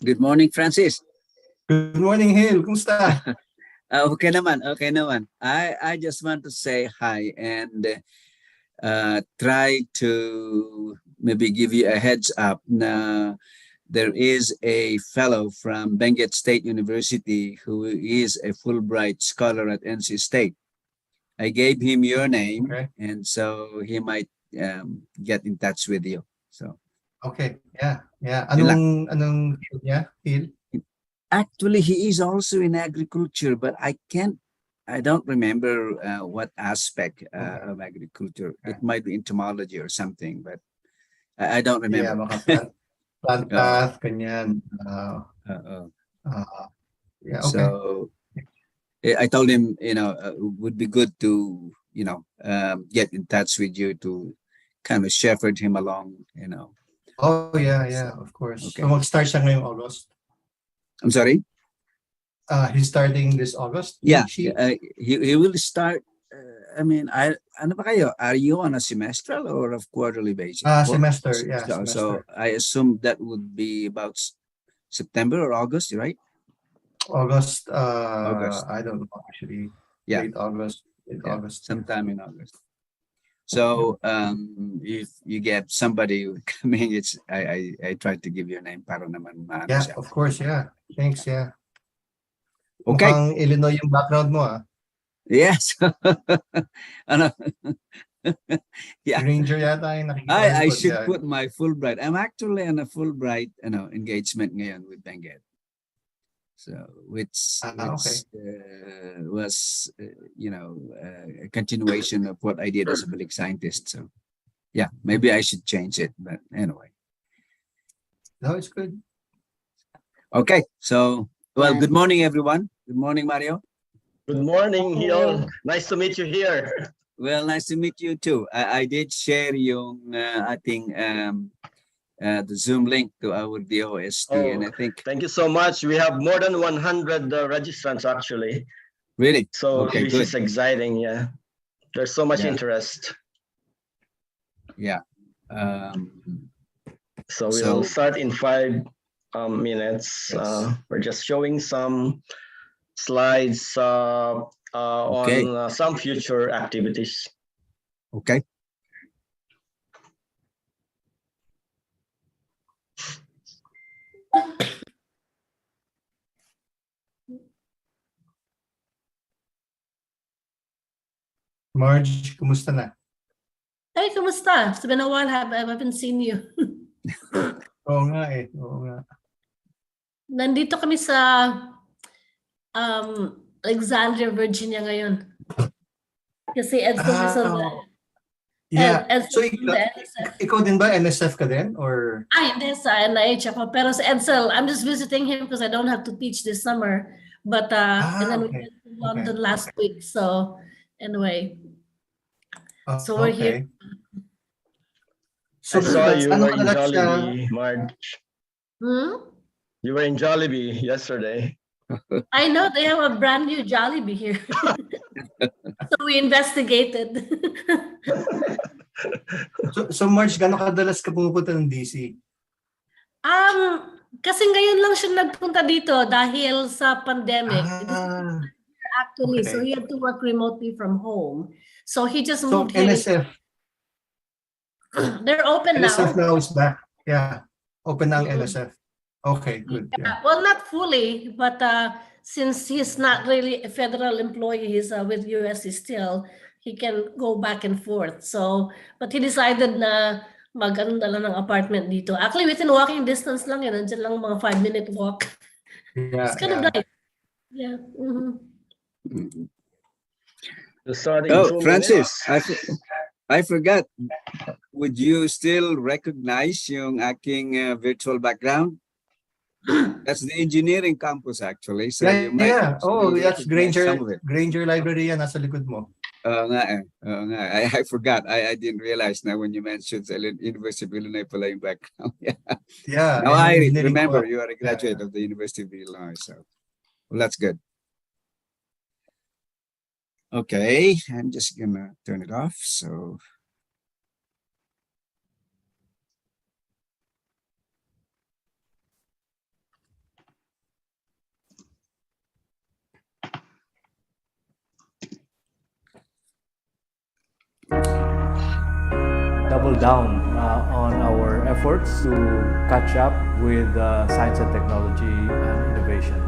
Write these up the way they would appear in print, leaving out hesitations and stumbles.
Good morning, Francis. Good morning, Hil. Kumusta? Okay naman, okay naman. I just want to say hi and try to maybe give you a heads up. Now, there is a fellow from Benguet State University who is a Fulbright scholar at NC State. I gave him your name, Okay. and so he might get in touch with you. So Okay. Yeah. Yeah. yun lang. Anong field niya, Hil? Actually, he is also in agriculture, but I don't remember what aspect Okay. of agriculture. Okay. It might be entomology or something, but I don't Yeah, remember. baka plant Oo, path, ganyan. oo. Uh, yeah, okay. So I told him, it would be good to, get in touch with you to kind of shepherd him along. Oh, yeah, yeah, So, of course. So okay. mag-start siya ngayong August. I'm sorry? He's starting this August, Yeah, she? he will start. Ano ba kayo? Are you on a semestral or a quarterly basis? Semester. Yeah, So semester. I assume that would be about September or August, right? August, August. I don't know, actually. Yeah, Late August. Late yeah, August, yeah. sometime in August. Yeah. So if you get somebody coming, I try to give you a name para naman maano Yeah, siya. of course, yeah. Thanks, yeah. Okay. Mukhang Illinois yung background mo, ah. Yes. Ano? Yeah. Ranger yata yung nakikita ko I likod. should Yeah. put my Fulbright. I'm actually on a Fulbright, engagement ngayon with Benguet. So which Okay. was a continuation of what I did as a Balik scientist. So yeah, maybe I should change it. But anyway, No, it's good. okay. So well, Yeah. good morning, everyone. Good morning, Mario. Good morning, Hello. Hiol. Nice to meet you here. Well, nice to meet you too. I did share yung ating the Zoom link to our DOST, and I think Thank you so much. We have more than 100 registrants actually. really So okay, this good. is exciting. Yeah, there's so much Yeah. interest. Yeah. So So- we'll start in 5 minutes. Yes. We're just showing some slides Okay. on some future activities. Okay. Marge, kumusta na? Hey, kumusta? It's been a while. I haven't seen you. Oo nga eh. Oo nga. Nandito kami sa Alexandria, Virginia ngayon. Kasi Edson is on the... Yeah. Edson So is on the NSF. ikaw din ba NSF ka din? Or Hindi sa NIH ako. Pero sa Edsel, I'm just visiting him because I don't have to teach this summer. But and then we okay. went to London last week. So anyway, so we're here. So I saw you ano were in kadalas siya? Jollibee, Marge. You were in Jollibee yesterday. I know they have a brand new Jollibee here. So we investigated. So Marge, gano'ng kadalas ka pumupunta ng DC? Kasi ngayon lang siya nagpunta dito dahil sa pandemic. Actually, okay. so he had to work remotely from home. So he just So moved here. NSF. They're open NSF now. now is back. Yeah. Open na ang NSF. Okay, good. Yeah. Well, not fully, but since he's not really a federal employee, he's with USC still, he can go back and forth. So, but he decided na mag-ano na lang ng apartment dito. Actually, within walking distance lang yun. Nandiyan lang mga 5-minute walk. Yeah, It's kind of nice. Yeah. You started in Oh, 2 Francis, minutes. I forgot. Would you still recognize yung aking virtual background? That's the engineering campus actually. So you might Oh, that's recognize Granger. some of it. Granger Library yan nasa likod mo. I forgot. I didn't realize now when you mentioned sa University of Illinois pala yung background. Yeah. Now I engineering remember ko. you are a graduate of the University of Illinois. So, well, that's good. Okay, I'm just gonna turn it off. So, double down on our efforts to catch up with science and technology and innovation.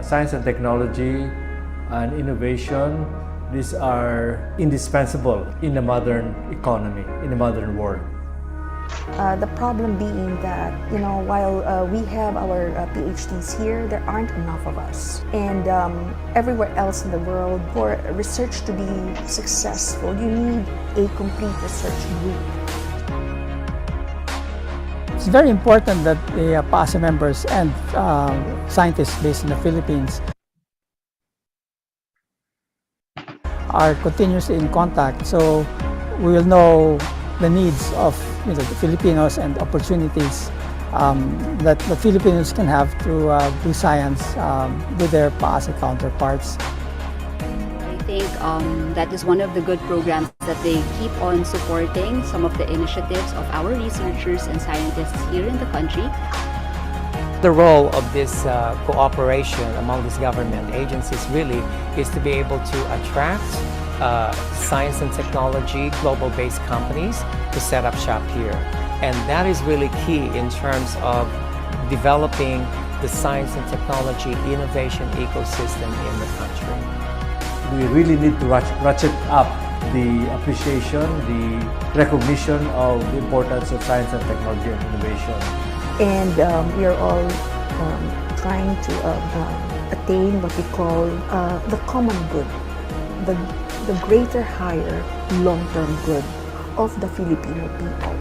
Science and technology and innovation, these are indispensable in the modern economy, in the modern world. The problem being that, while we have our PhDs here, there aren't enough of us. And everywhere else in the world, for research to be successful, you need a complete research group. It's very important that the PAASE members and scientists based in the Philippines are continuously in contact, so we will know the needs of the Filipinos and opportunities that the Filipinos can have to do science with their PAASE counterparts. I think that is one of the good programs that they keep on supporting some of the initiatives of our researchers and scientists here in the country. The role of this cooperation among these government agencies really is to be able to attract science and technology global-based companies to set up shop here. And that is really key in terms of developing the science and technology innovation ecosystem in the country. We really need to ratchet up the appreciation, the recognition of the importance of science and technology and innovation. And we are all trying to attain what we call the common good, the greater, higher, long-term good of the Filipino people.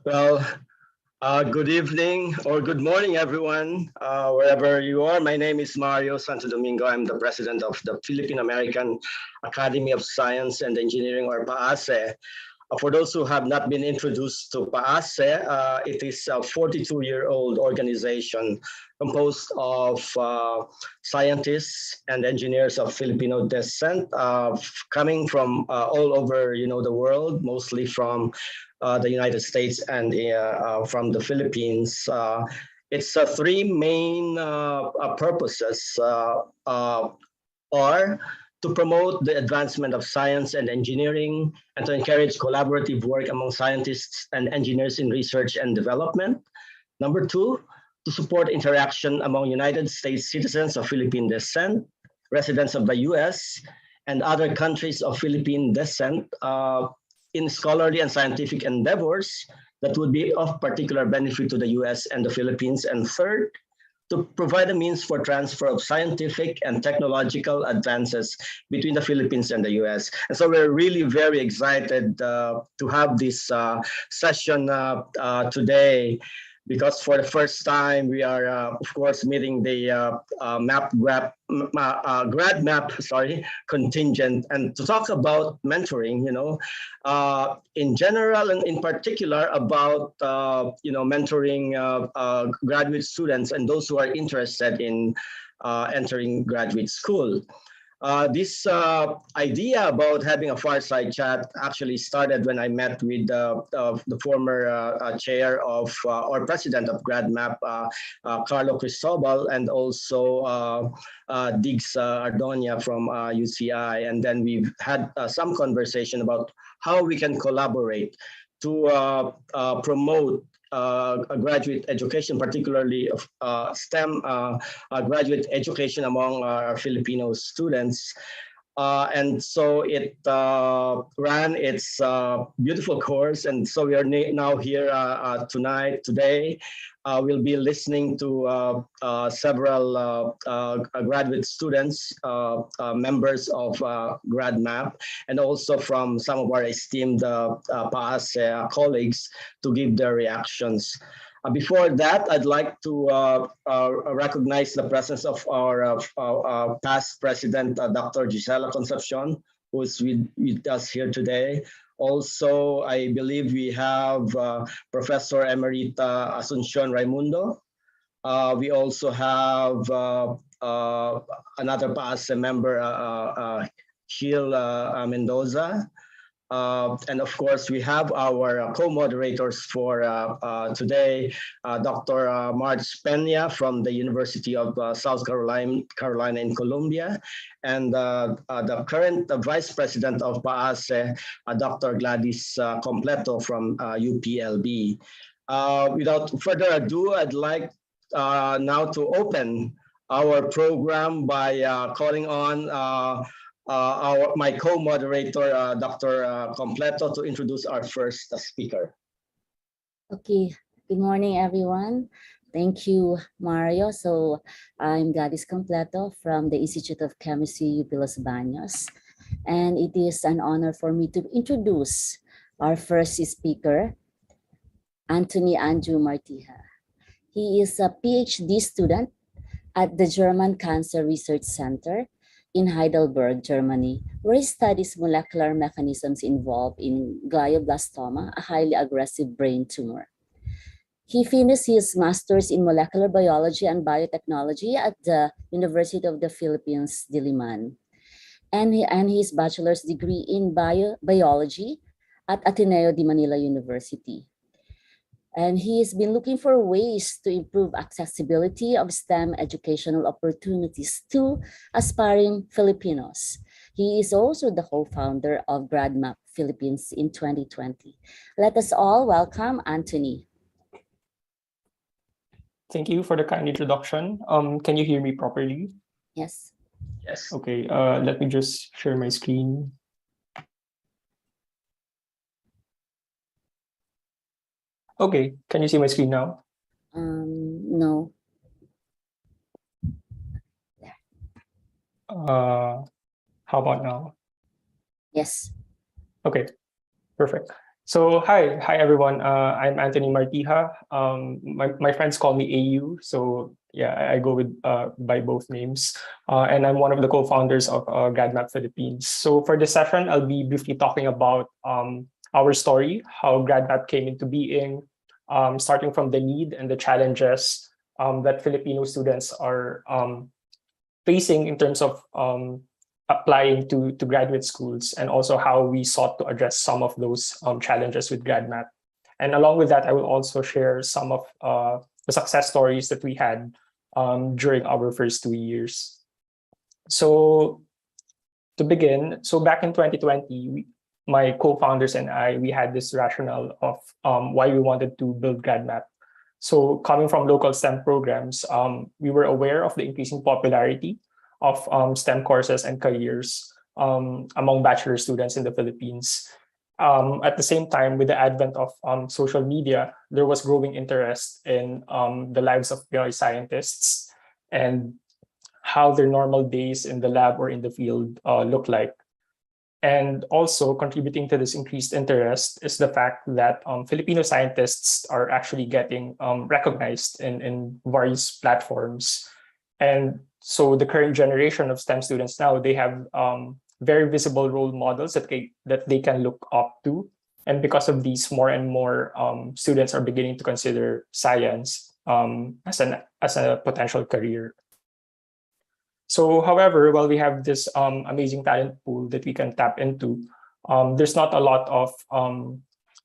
Well, good evening or good morning, everyone, wherever you are. My name is Mario Santo Domingo. I'm the president of the Philippine American Academy of Science and Engineering, or PAASE. For those who have not been introduced to PAASE, it is a 42-year-old organization composed of scientists and engineers of Filipino descent, coming from all over, the world, mostly from the United States and from the Philippines. Its three main purposes are to promote the advancement of science and engineering and to encourage collaborative work among scientists and engineers in research and development. Number two, to support interaction among United States citizens of Philippine descent, residents of the US, and other countries of Philippine descent in scholarly and scientific endeavors that would be of particular benefit to the US and the Philippines. And third, to provide a means for transfer of scientific and technological advances between the Philippines and the US. And so we're really very excited to have this session today, because for the first time we are, of course, meeting the GradMAP contingent, and to talk about mentoring, in general and in particular about mentoring graduate students and those who are interested in entering graduate school. This idea about having a fireside chat actually started when I met with the former chair of or president of GradMAP, Carlo Cristobal, and also Diggs Ardonia from UCI. And then we've had some conversation about how we can collaborate to promote a graduate education, particularly STEM graduate education among our Filipino students. And so it ran its beautiful course. And so we are now here today. We'll be listening to several graduate students, members of GradMAP, and also from some of our esteemed PAASE colleagues to give their reactions. Before that, I'd like to recognize the presence of our past president, Dr. Gisela Concepcion, who is with us here today. Also, I believe we have Professor Emerita Asuncion Raimundo. We also have another PAASE member, Gil Mendoza. And of course, we have our co-moderators for today, Dr. Marge Peña from the University of South Carolina in Columbia, and the current Vice President of PAASE, Dr. Gladys Completo from UPLB. Without further ado, I'd like now to open our program by calling on my co-moderator, Dr. Completo, to introduce our first speaker. Okay, good morning, everyone. Thank you, Mario. So I'm Gladys Completo from the Institute of Chemistry, UP Los Baños. And it is an honor for me to introduce our first speaker, Anthony Andrew Martija. He is a PhD student at the German Cancer Research Center in Heidelberg, Germany, where he studies molecular mechanisms involved in glioblastoma, a highly aggressive brain tumor. He finished his master's in molecular biology and biotechnology at the University of the Philippines, Diliman, and his bachelor's degree in biology at Ateneo de Manila University. And he has been looking for ways to improve accessibility of STEM educational opportunities to aspiring Filipinos. He is also the co-founder of GradMAP Philippines in 2020. Let us all welcome Anthony. Thank you for the kind introduction. Can you hear me properly? Yes. Yes. Okay, let me just share my screen. Okay, can you see my screen now? No. How about now? Yes. Okay, perfect. So hi everyone. I'm Anthony Martija. My friends call me AU, so yeah, I go with by both names. And I'm one of the co-founders of GradMAP Philippines. So for this session, I'll be briefly talking about our story, how GradMAP came into being, starting from the need and the challenges that Filipino students are facing in terms of applying to graduate schools, and also how we sought to address some of those challenges with GradMAP. And along with that, I will also share some of the success stories that we had during our first 2 years. So to begin, so back in 2020, my co-founders and I, we had this rationale of why we wanted to build GradMAP. So coming from local STEM programs, we were aware of the increasing popularity of STEM courses and careers among bachelor students in the Philippines. At the same time, with the advent of social media, there was growing interest in the lives of Pinoy scientists and how their normal days in the lab or in the field look like. And also contributing to this increased interest is the fact that Filipino scientists are actually getting recognized in various platforms. And so the current generation of STEM students now, they have very visible role models that they can look up to. And because of these, more and more students are beginning to consider science as a potential career. So, however, while we have this amazing talent pool that we can tap into, there's not a lot of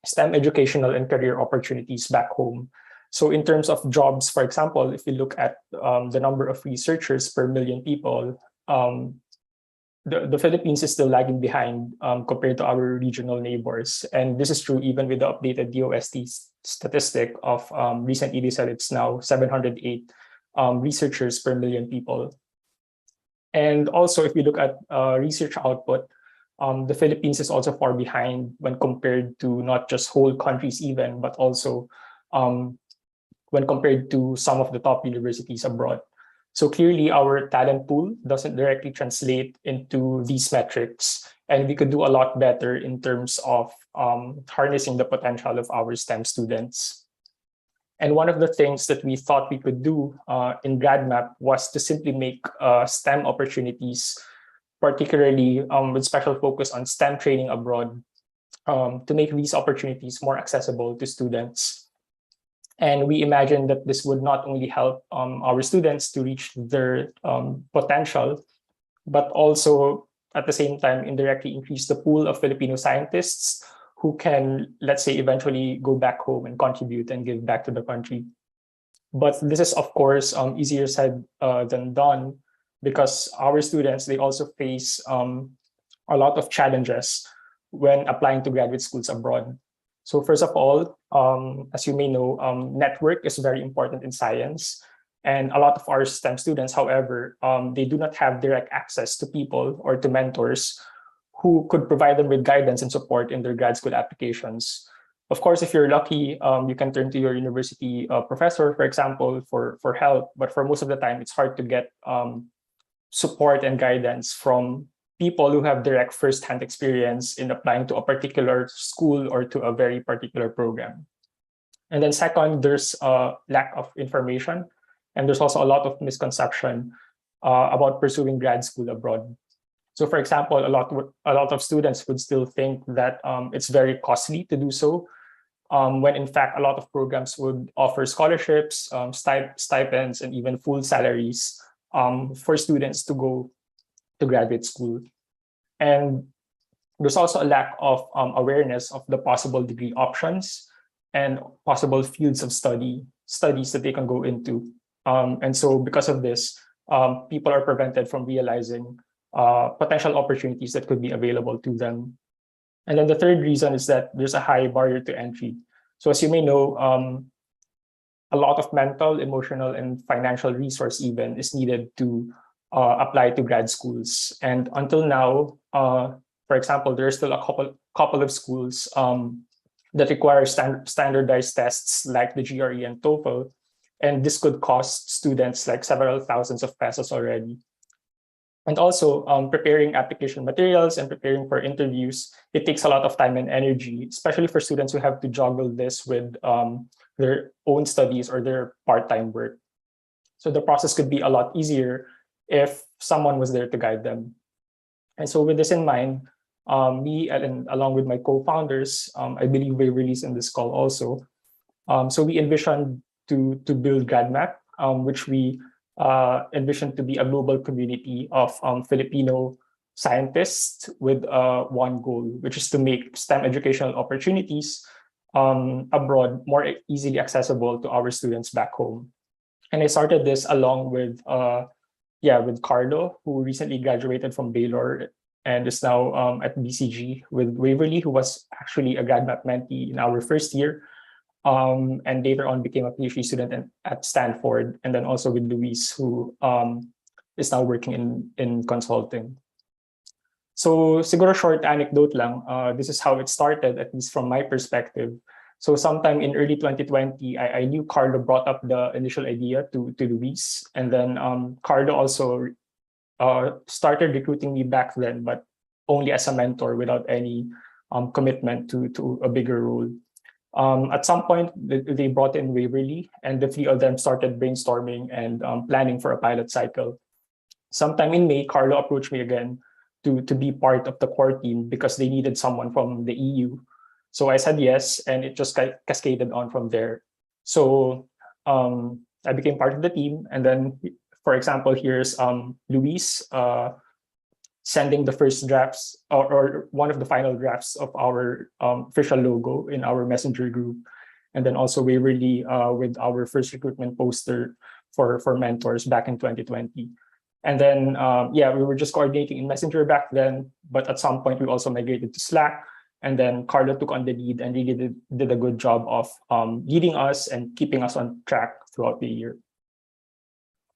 STEM educational and career opportunities back home. So in terms of jobs, for example, if you look at the number of researchers per million people, the Philippines is still lagging behind compared to our regional neighbors. And this is true even with the updated DOST statistic of recently they said it's now 708 researchers per million people. And also, if you look at research output, the Philippines is also far behind when compared to not just whole countries even, but also when compared to some of the top universities abroad. So clearly, our talent pool doesn't directly translate into these metrics, and we could do a lot better in terms of harnessing the potential of our STEM students. And one of the things that we thought we could do in GradMAP was to simply make STEM opportunities, particularly with special focus on STEM training abroad, to make these opportunities more accessible to students. And we imagined that this would not only help our students to reach their potential, but also at the same time indirectly increase the pool of Filipino scientists who can, let's say, eventually go back home and contribute and give back to the country. But this is, of course, easier said than done, because our students, they also face a lot of challenges when applying to graduate schools abroad. So first of all, as you may know, network is very important in science. And a lot of our STEM students, however, they do not have direct access to people or to mentors who could provide them with guidance and support in their grad school applications. Of course, if you're lucky, you can turn to your university professor, for example, for help. But for most of the time, it's hard to get support and guidance from people who have direct first-hand experience in applying to a particular school or to a very particular program. And then second, there's a lack of information. And there's also a lot of misconception about pursuing grad school abroad. So for example, a lot of students would still think that it's very costly to do so, when in fact, a lot of programs would offer scholarships, stipends, and even full salaries for students to go to graduate school. And there's also a lack of awareness of the possible degree options and possible fields of studies that they can go into. And so because of this, people are prevented from realizing potential opportunities that could be available to them. And then the third reason is that there's a high barrier to entry. So as you may know, a lot of mental, emotional, and financial resource even is needed to apply to grad schools. And until now, for example, there are still a couple of schools that require standardized tests like the GRE and TOEFL. And this could cost students like several thousands of pesos already. And also preparing application materials and preparing for interviews, it takes a lot of time and energy, especially for students who have to juggle this with their own studies or their part-time work. So the process could be a lot easier if someone was there to guide them. And so with this in mind, me and along with my co-founders, I believe we released in this call also. So we envisioned to build GradMAP, which we envisioned to be a global community of Filipino scientists with one goal, which is to make STEM educational opportunities abroad more easily accessible to our students back home. And I started this along with with Carlo, who recently graduated from Baylor and is now at BCG, with Waverly, who was actually a GradMAP mentee in our first year, and later on became a PhD student at Stanford, and then also with Luis, who is now working in consulting. So siguro short anecdote lang, this is how it started, at least from my perspective. So sometime in early 2020, I knew Carlo brought up the initial idea to Luis, and then Carlo also started recruiting me back then, but only as a mentor without any commitment to a bigger role. At some point, they brought in Waverly, and the three of them started brainstorming and planning for a pilot cycle. Sometime in May, Carlo approached me again to be part of the core team because they needed someone from the EU. So I said yes, and it just cascaded on from there. So I became part of the team, and then, for example, here's Luis sending the first drafts or one of the final drafts of our official logo in our messenger group, and then also Waverly with our first recruitment poster for mentors back in 2020. And then we were just coordinating in Messenger back then, but at some point we also migrated to Slack. And then Carlo took on the lead and really did a good job of leading us and keeping us on track throughout the year.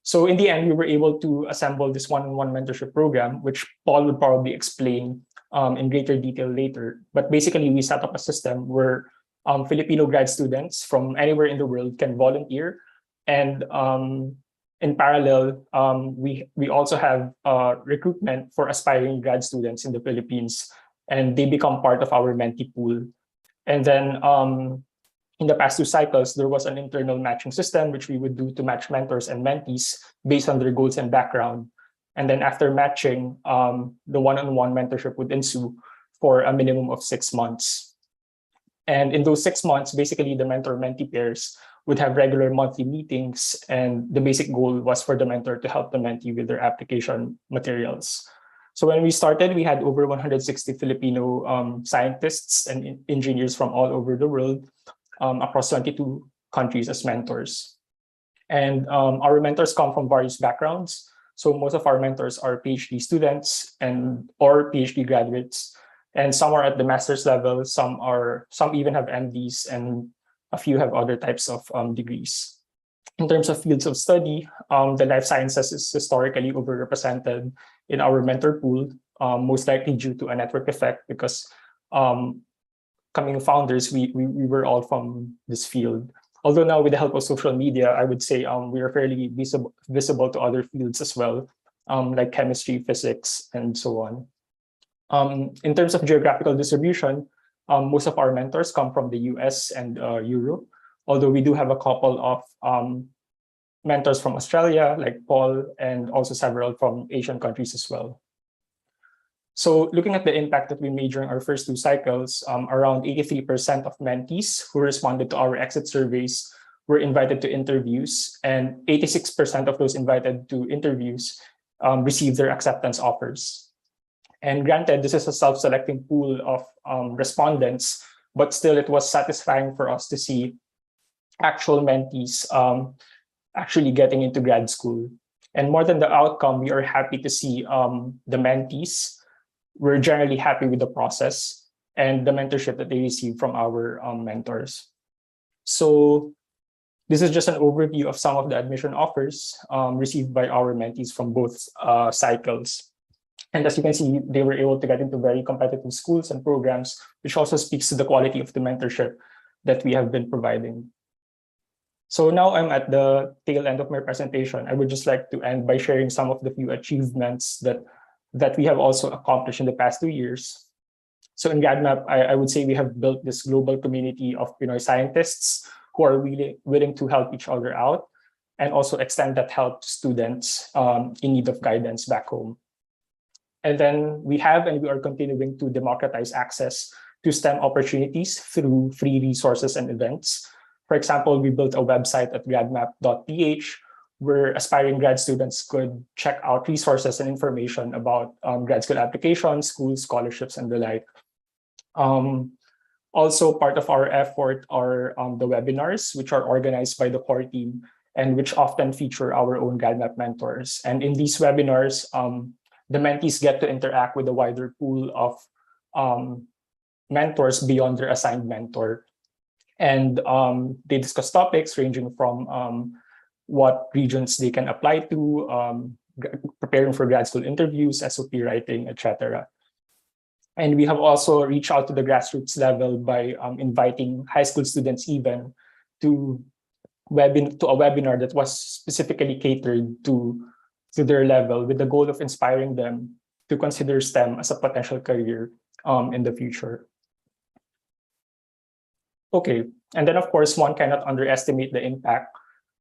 So in the end, we were able to assemble this one-on-one mentorship program, which Paul would probably explain in greater detail later. But basically, we set up a system where Filipino grad students from anywhere in the world can volunteer. And in parallel, we also have recruitment for aspiring grad students in the Philippines, and they become part of our mentee pool. And then in the past 2 cycles, there was an internal matching system, which we would do to match mentors and mentees based on their goals and background. And then after matching, the one-on-one mentorship would ensue for a minimum of 6 months. And in those 6 months, basically the mentor-mentee pairs would have regular monthly meetings, and the basic goal was for the mentor to help the mentee with their application materials. So when we started, we had over 160 Filipino scientists and engineers from all over the world across 22 countries as mentors. And our mentors come from various backgrounds. So most of our mentors are PhD students or PhD graduates, and some are at the master's level, some even have MDs, and a few have other types of degrees. In terms of fields of study, the life sciences is historically overrepresented in our mentor pool, most likely due to a network effect because coming founders, we were all from this field. Although now with the help of social media, I would say we are fairly visible to other fields as well, like chemistry, physics, and so on. In terms of geographical distribution, most of our mentors come from the US and Europe, although we do have a couple of mentors from Australia, like Paul, and also several from Asian countries as well. So looking at the impact that we made during our first 2 cycles, around 83% of mentees who responded to our exit surveys were invited to interviews, and 86% of those invited to interviews received their acceptance offers. And granted, this is a self-selecting pool of respondents, but still it was satisfying for us to see actual mentees actually getting into grad school. And more than the outcome, we are happy to see the mentees were generally happy with the process and the mentorship that they received from our mentors. So this is just an overview of some of the admission offers received by our mentees from both cycles. And as you can see, they were able to get into very competitive schools and programs, which also speaks to the quality of the mentorship that we have been providing. So now I'm at the tail end of my presentation. I would just like to end by sharing some of the few achievements that we have also accomplished in the past 2 years. So in GradMAP, I would say we have built this global community of Pinoy scientists who are really willing to help each other out and also extend that help to students in need of guidance back home. And then we have and we are continuing to democratize access to STEM opportunities through free resources and events. For example, we built a website at gradmap.ph where aspiring grad students could check out resources and information about grad school applications, schools, scholarships, and the like. Also, part of our effort are the webinars, which are organized by the core team and which often feature our own GradMAP mentors. And in these webinars, the mentees get to interact with a wider pool of mentors beyond their assigned mentor. And they discuss topics ranging from what regions they can apply to, preparing for grad school interviews, SOP writing, etc. And we have also reached out to the grassroots level by inviting high school students even to a webinar that was specifically catered to their level, with the goal of inspiring them to consider STEM as a potential career in the future. Okay, and then of course, one cannot underestimate the impact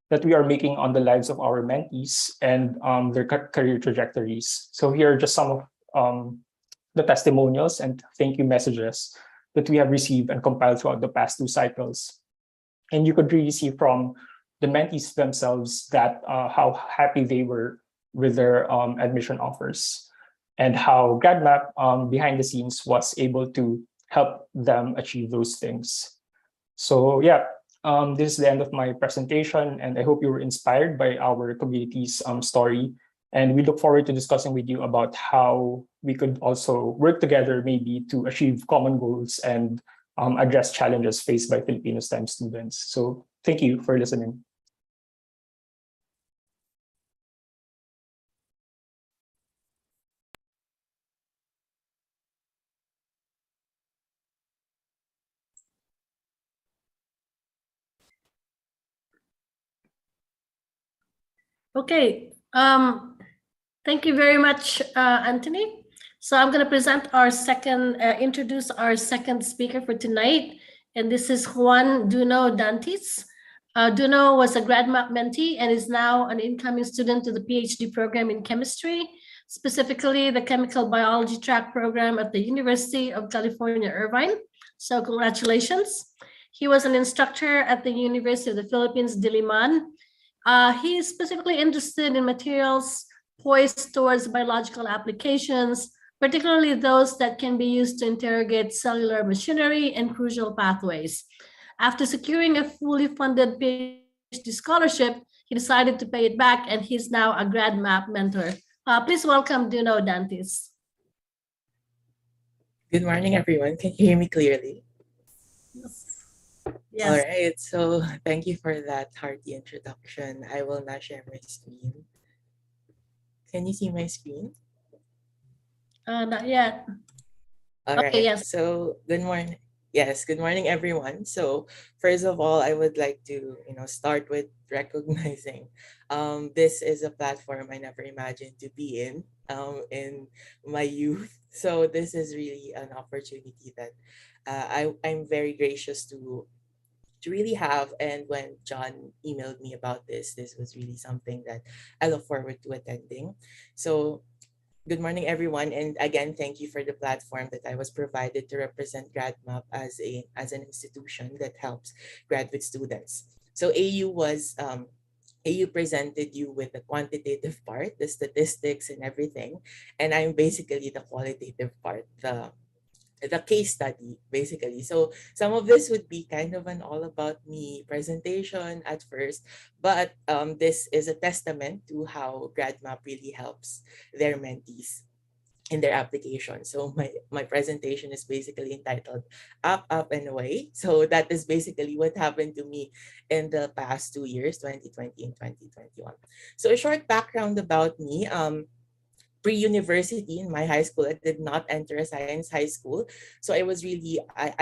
that we are making on the lives of our mentees and their career trajectories. So here are just some of the testimonials and thank you messages that we have received and compiled throughout the past 2 cycles. And you could really see from the mentees themselves that how happy they were with their admission offers and how GradMAP behind the scenes was able to help them achieve those things. So yeah, this is the end of my presentation, and I hope you were inspired by our community's story. And we look forward to discussing with you about how we could also work together maybe to achieve common goals and address challenges faced by Filipino STEM students. So thank you for listening. Okay. Thank you very much, Anthony. So I'm going to present our introduce our second speaker for tonight. And this is Juan Duno Dantes. Duno was a GradMAP mentee and is now an incoming student to the PhD program in chemistry, specifically the chemical biology track program at the University of California, Irvine. So congratulations. He was an instructor at the University of the Philippines, Diliman. He is specifically interested in materials poised towards biological applications, particularly those that can be used to interrogate cellular machinery and crucial pathways. After securing a fully funded PhD scholarship, he decided to pay it back, and he's now a GradMAP mentor. Please welcome Duno Dantes. Good morning, everyone. Can you hear me clearly? Yes. All right. So thank you for that hearty introduction. I will now share my screen. Can you see my screen? Not yet. All right. Okay, yes. So good morning. Yes, good morning, everyone. So first of all, I would like to start with recognizing this is a platform I never imagined to be in my youth. So this is really an opportunity that I'm very gracious to really have. And when John emailed me about this was really something that I look forward to attending. So good morning, everyone. And again, thank you for the platform that I was provided to represent GradMAP as an institution that helps graduate students. So AU presented you with the quantitative part, the statistics and everything. And I'm basically the qualitative part, the case study, basically. So some of this would be kind of an all about me presentation at first, but this is a testament to how GradMAP really helps their mentees in their application. So my presentation is basically entitled Up, Up and Away. So that is basically what happened to me in the past 2 years, 2020 and 2021. So a short background about me. Pre-university in my high school, I did not enter a science high school. So I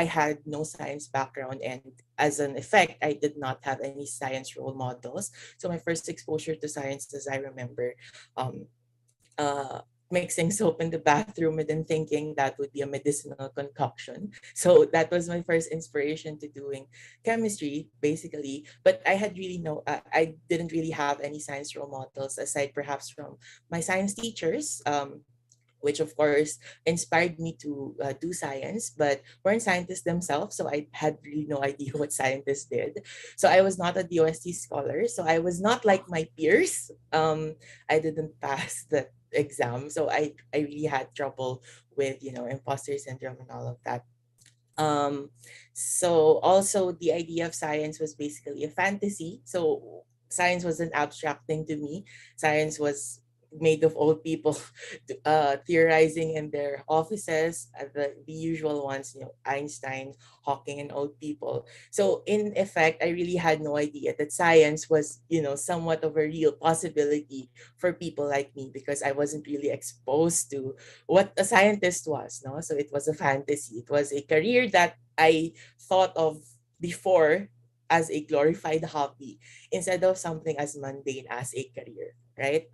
had no science background, and as an effect, I did not have any science role models. So my first exposure to science, as I remember, mixing soap in the bathroom and then thinking that would be a medicinal concoction. So that was my first inspiration to doing chemistry, basically. But I I didn't really have any science role models aside perhaps from my science teachers, which of course inspired me to do science, but weren't scientists themselves. So I had really no idea what scientists did. So I was not a DOST scholar. So I was not like my peers. I didn't pass the exam. So I really had trouble with, imposter syndrome and all of that. Um, so also the idea of science was basically a fantasy. So science was an abstract thing to me. Science was made of old people theorizing in their offices, the usual ones, Einstein, Hawking, and old people. So in effect, I really had no idea that science was, somewhat of a real possibility for people like me, because I wasn't really exposed to what a scientist was. No, so it was a fantasy. It was a career that I thought of before as a glorified hobby instead of something as mundane as a career, right?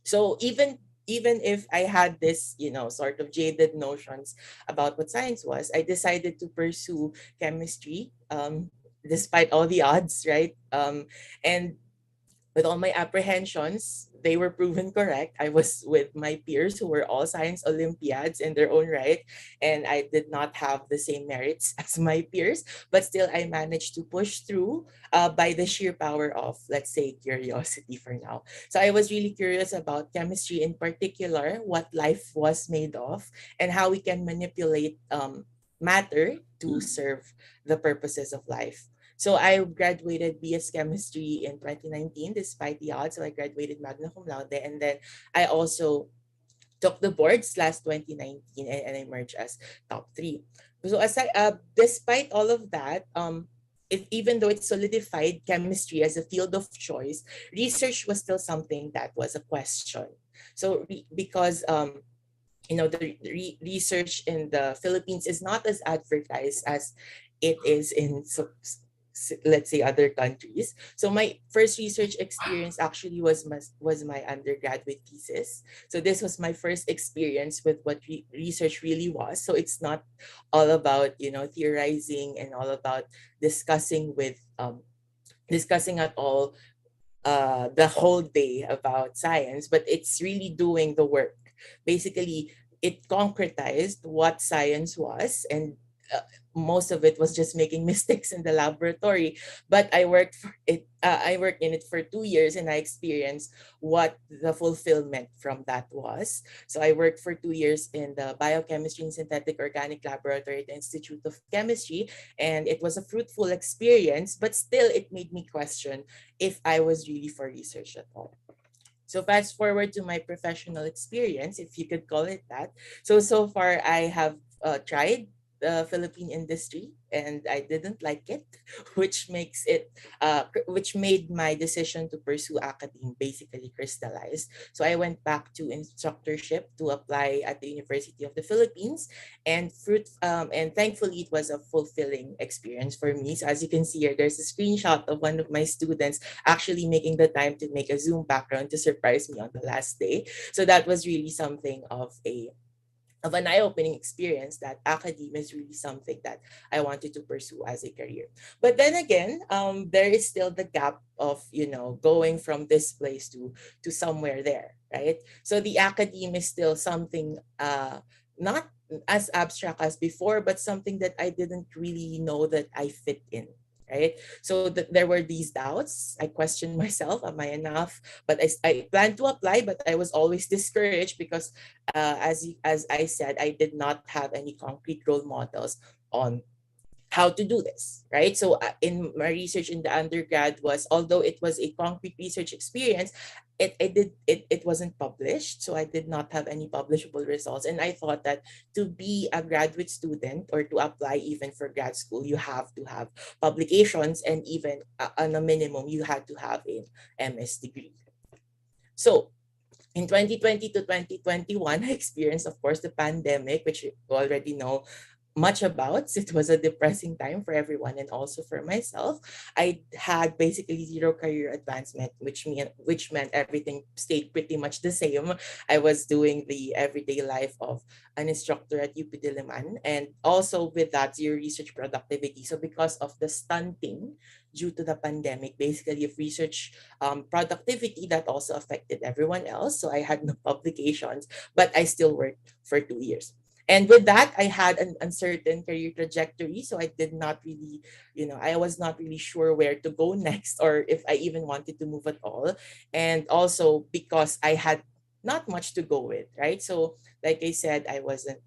So even if I had this, sort of jaded notions about what science was, I decided to pursue chemistry, despite all the odds, right? And with all my apprehensions, they were proven correct. I was with my peers who were all science Olympiads in their own right, and I did not have the same merits as my peers, but still I managed to push through by the sheer power of, let's say, curiosity for now. So I was really curious about chemistry in particular, what life was made of, and how we can manipulate matter to serve the purposes of life. So I graduated BS Chemistry in 2019 despite the odds. So I graduated magna cum laude, and then I also took the boards last 2019, and I emerged as top three. So despite all of that, even though it solidified chemistry as a field of choice, research was still something that was a question. So because the research in the Philippines is not as advertised as it is in, let's say, other countries. So my first research experience actually was my undergraduate thesis. So this was my first experience with what research really was. So it's not all about theorizing and all about discussing at all the whole day about science, but it's really doing the work. Basically, it concretized what science was, and most of it was just making mistakes in the laboratory. But I worked for it. I worked in it for 2 years, and I experienced what the fulfillment from that was. So I worked for 2 years in the biochemistry and synthetic organic laboratory at the Institute of Chemistry, and it was a fruitful experience. But still, it made me question if I was really for research at all. So fast forward to my professional experience, if you could call it that. So far I have tried the Philippine industry, and I didn't like it, which made my decision to pursue academe basically crystallized. So I went back to instructorship to apply at the University of the Philippines, and thankfully it was a fulfilling experience for me. So as you can see here, there's a screenshot of one of my students actually making the time to make a Zoom background to surprise me on the last day. So that was really something of an eye-opening experience, that academia is really something that I wanted to pursue as a career. But then again, there is still the gap of going from this place to somewhere there, right? So the academe is still something not as abstract as before, but something that I didn't really know that I fit in. Right. So there were these doubts. I questioned myself, am I enough? But I planned to apply, but I was always discouraged because as I said, I did not have any concrete role models on how to do this, right? So in my research in the undergrad was, although it was a concrete research experience, it wasn't published, so I did not have any publishable results. And I thought that to be a graduate student or to apply even for grad school, you have to have publications, and even on a minimum, you had to have an MS degree. So in 2020 to 2021, I experienced, of course, the pandemic, which you already know much about. It was a depressing time for everyone and also for myself. I had basically zero career advancement, which meant everything stayed pretty much the same. I was doing the everyday life of an instructor at UP Diliman, and also with that, zero research productivity. So because of the stunting due to the pandemic, basically of research productivity, that also affected everyone else. So I had no publications, but I still worked for 2 years. And with that, I had an uncertain career trajectory. So I did not really, I was not really sure where to go next, or if I even wanted to move at all. And also because I had not much to go with, right? So like I said, I wasn't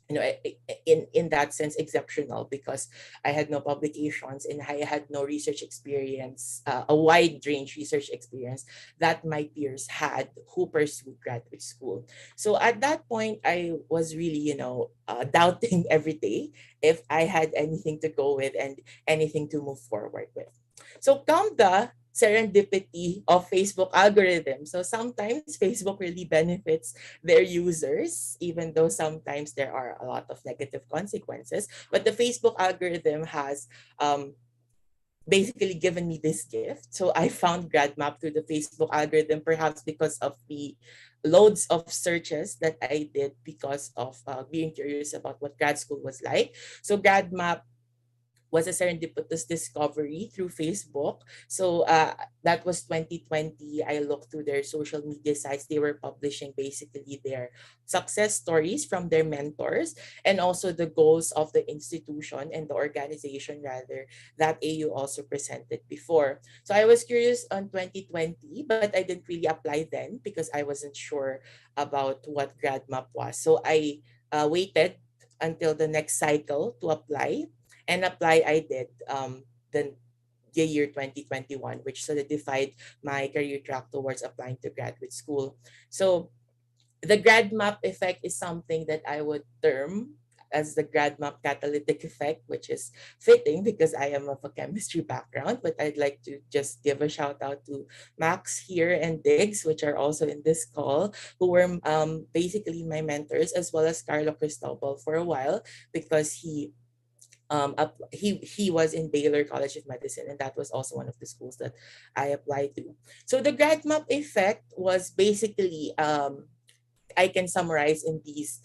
in that sense exceptional, because I had no publications and I had no research experience, a wide range research experience that my peers had who pursued graduate school. So at that point, I was really, doubting every day if I had anything to go with and anything to move forward with. So come the serendipity of Facebook algorithm. So sometimes Facebook really benefits their users, even though sometimes there are a lot of negative consequences. But the Facebook algorithm has basically given me this gift. So I found GradMap through the Facebook algorithm, perhaps because of the loads of searches that I did because of being curious about what grad school was like. So GradMap was a serendipitous discovery through Facebook. So that was 2020. I looked through their social media sites. They were publishing basically their success stories from their mentors, and also the goals of the institution and the organization rather that AU also presented before. So I was curious on 2020, but I didn't really apply then because I wasn't sure about what GradMap was. So I waited until the next cycle to apply, and apply I did the year 2021, which solidified my career track towards applying to graduate school. So the GradMap effect is something that I would term as the GradMap catalytic effect, which is fitting because I am of a chemistry background. But I'd like to just give a shout out to Max here and Diggs, which are also in this call, who were basically my mentors, as well as Carlo Cristobal for a while, because he was in Baylor College of Medicine, and that was also one of the schools that I applied to. So the GradMap effect was basically I can summarize in these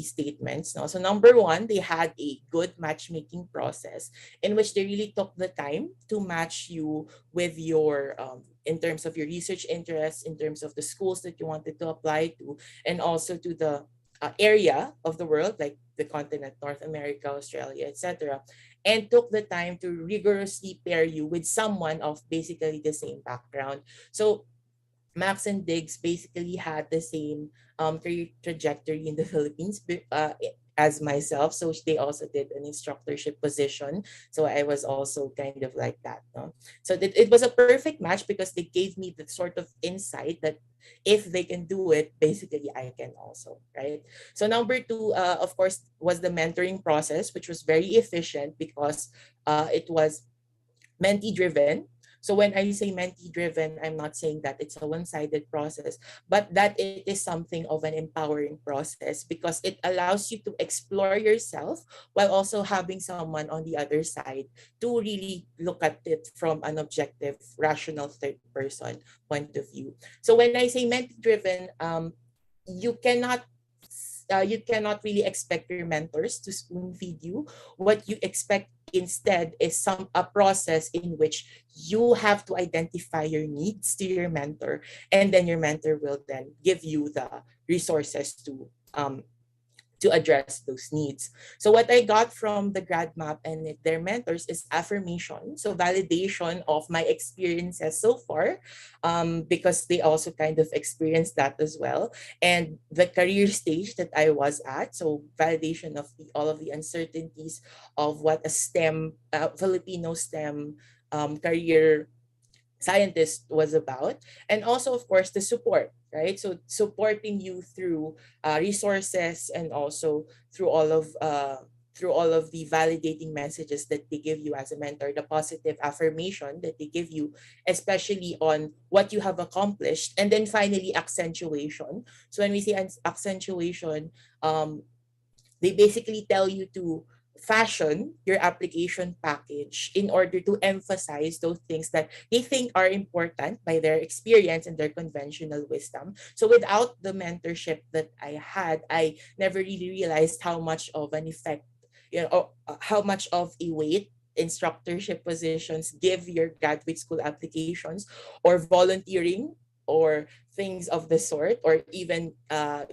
statements. No? So number one, they had a good matchmaking process in which they really took the time to match you with your in terms of your research interests, in terms of the schools that you wanted to apply to, and also to the area of the world, like the continent, North America, Australia, etc., and took the time to rigorously pair you with someone of basically the same background. So Max and Diggs basically had the same career trajectory in the Philippines as myself. So they also did an instructorship position. So I was also kind of like that. No? So it was a perfect match because they gave me the sort of insight that if they can do it, basically I can also, right? So number two, of course, was the mentoring process, which was very efficient because it was mentee driven. So when I say mentee driven, I'm not saying that it's a one-sided process, but that it is something of an empowering process because it allows you to explore yourself while also having someone on the other side to really look at it from an objective, rational third person point of view. So when I say mentee driven, you cannot really expect your mentors to spoon feed you. What you expect instead is a process in which you have to identify your needs to your mentor, and then your mentor will then give you the resources to address those needs. So what I got from the GradMap and their mentors is affirmation, so validation of my experiences so far, because they also kind of experienced that as well, and the career stage that I was at. So validation of all of the uncertainties of what a Filipino STEM career scientist was about, and also of course the support, right? So supporting you through resources, and also through all of the validating messages that they give you as a mentor, the positive affirmation that they give you, especially on what you have accomplished, and then finally accentuation. So when we say accentuation, they basically tell you to fashion your application package in order to emphasize those things that they think are important by their experience and their conventional wisdom. So without the mentorship that I had, I never really realized how much of an effect, how much of a weight instructorship positions give your graduate school applications, or volunteering or things of the sort, or even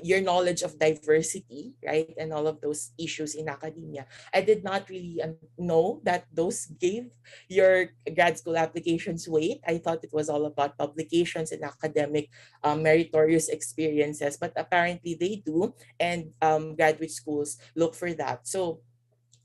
your knowledge of diversity, right? And all of those issues in academia. I did not really know that those gave your grad school applications weight. I thought it was all about publications and academic meritorious experiences, but apparently they do, and graduate schools look for that. So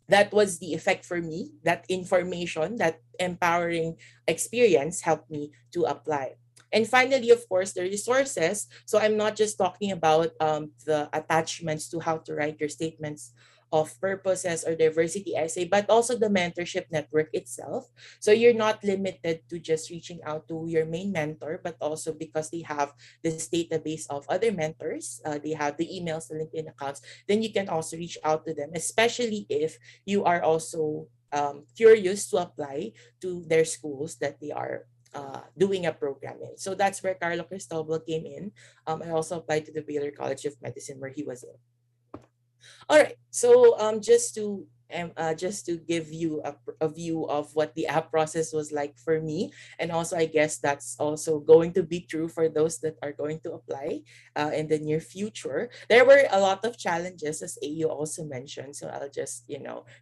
that was the effect for me. That information, that empowering experience helped me to apply. And finally, of course, the resources. So I'm not just talking about the attachments to how to write your statements of purposes or diversity essay, but also the mentorship network itself. So you're not limited to just reaching out to your main mentor, but also because they have this database of other mentors, they have the emails, the LinkedIn accounts, then you can also reach out to them, especially if you are also curious to apply to their schools that they are doing a program in. So that's where Carlo Cristobal came in. I also applied to the Baylor College of Medicine where he was in. All right. So just to give you a view of what the app process was like for me, and also I guess that's also going to be true for those that are going to apply in the near future. There were a lot of challenges, as AU also mentioned. So I'll just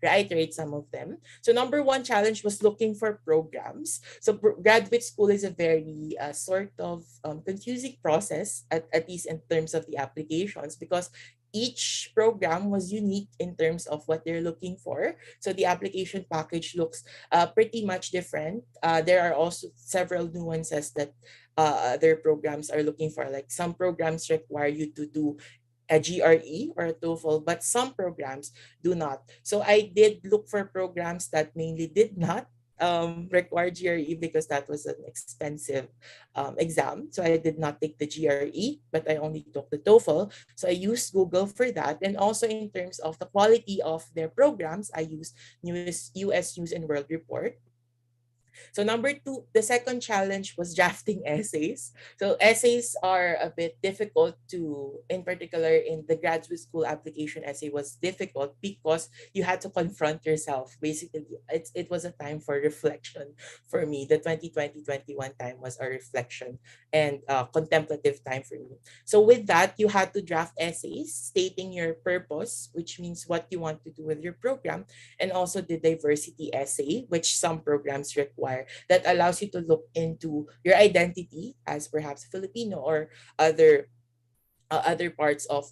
reiterate some of them. So number one challenge was looking for programs. So graduate school is a very sort of confusing process, at least in terms of the applications, because each program was unique in terms of what they're looking for. So the application package looks pretty much different. There are also several nuances that other programs are looking for. Like some programs require you to do a GRE or a TOEFL, but some programs do not. So I did look for programs that mainly did not require GRE because that was an expensive exam. So I did not take the GRE, but I only took the TOEFL. So I used Google for that. And also in terms of the quality of their programs, I used US News and World Report. So number two, the second challenge was drafting essays. So essays are a bit difficult to, in particular in the graduate school application essay was difficult because you had to confront yourself. Basically, it was a time for reflection for me. The 2020-21 time was a reflection and contemplative time for me. So with that, you had to draft essays stating your purpose, which means what you want to do with your program, and also the diversity essay, which some programs require, that allows you to look into your identity as perhaps Filipino or other parts of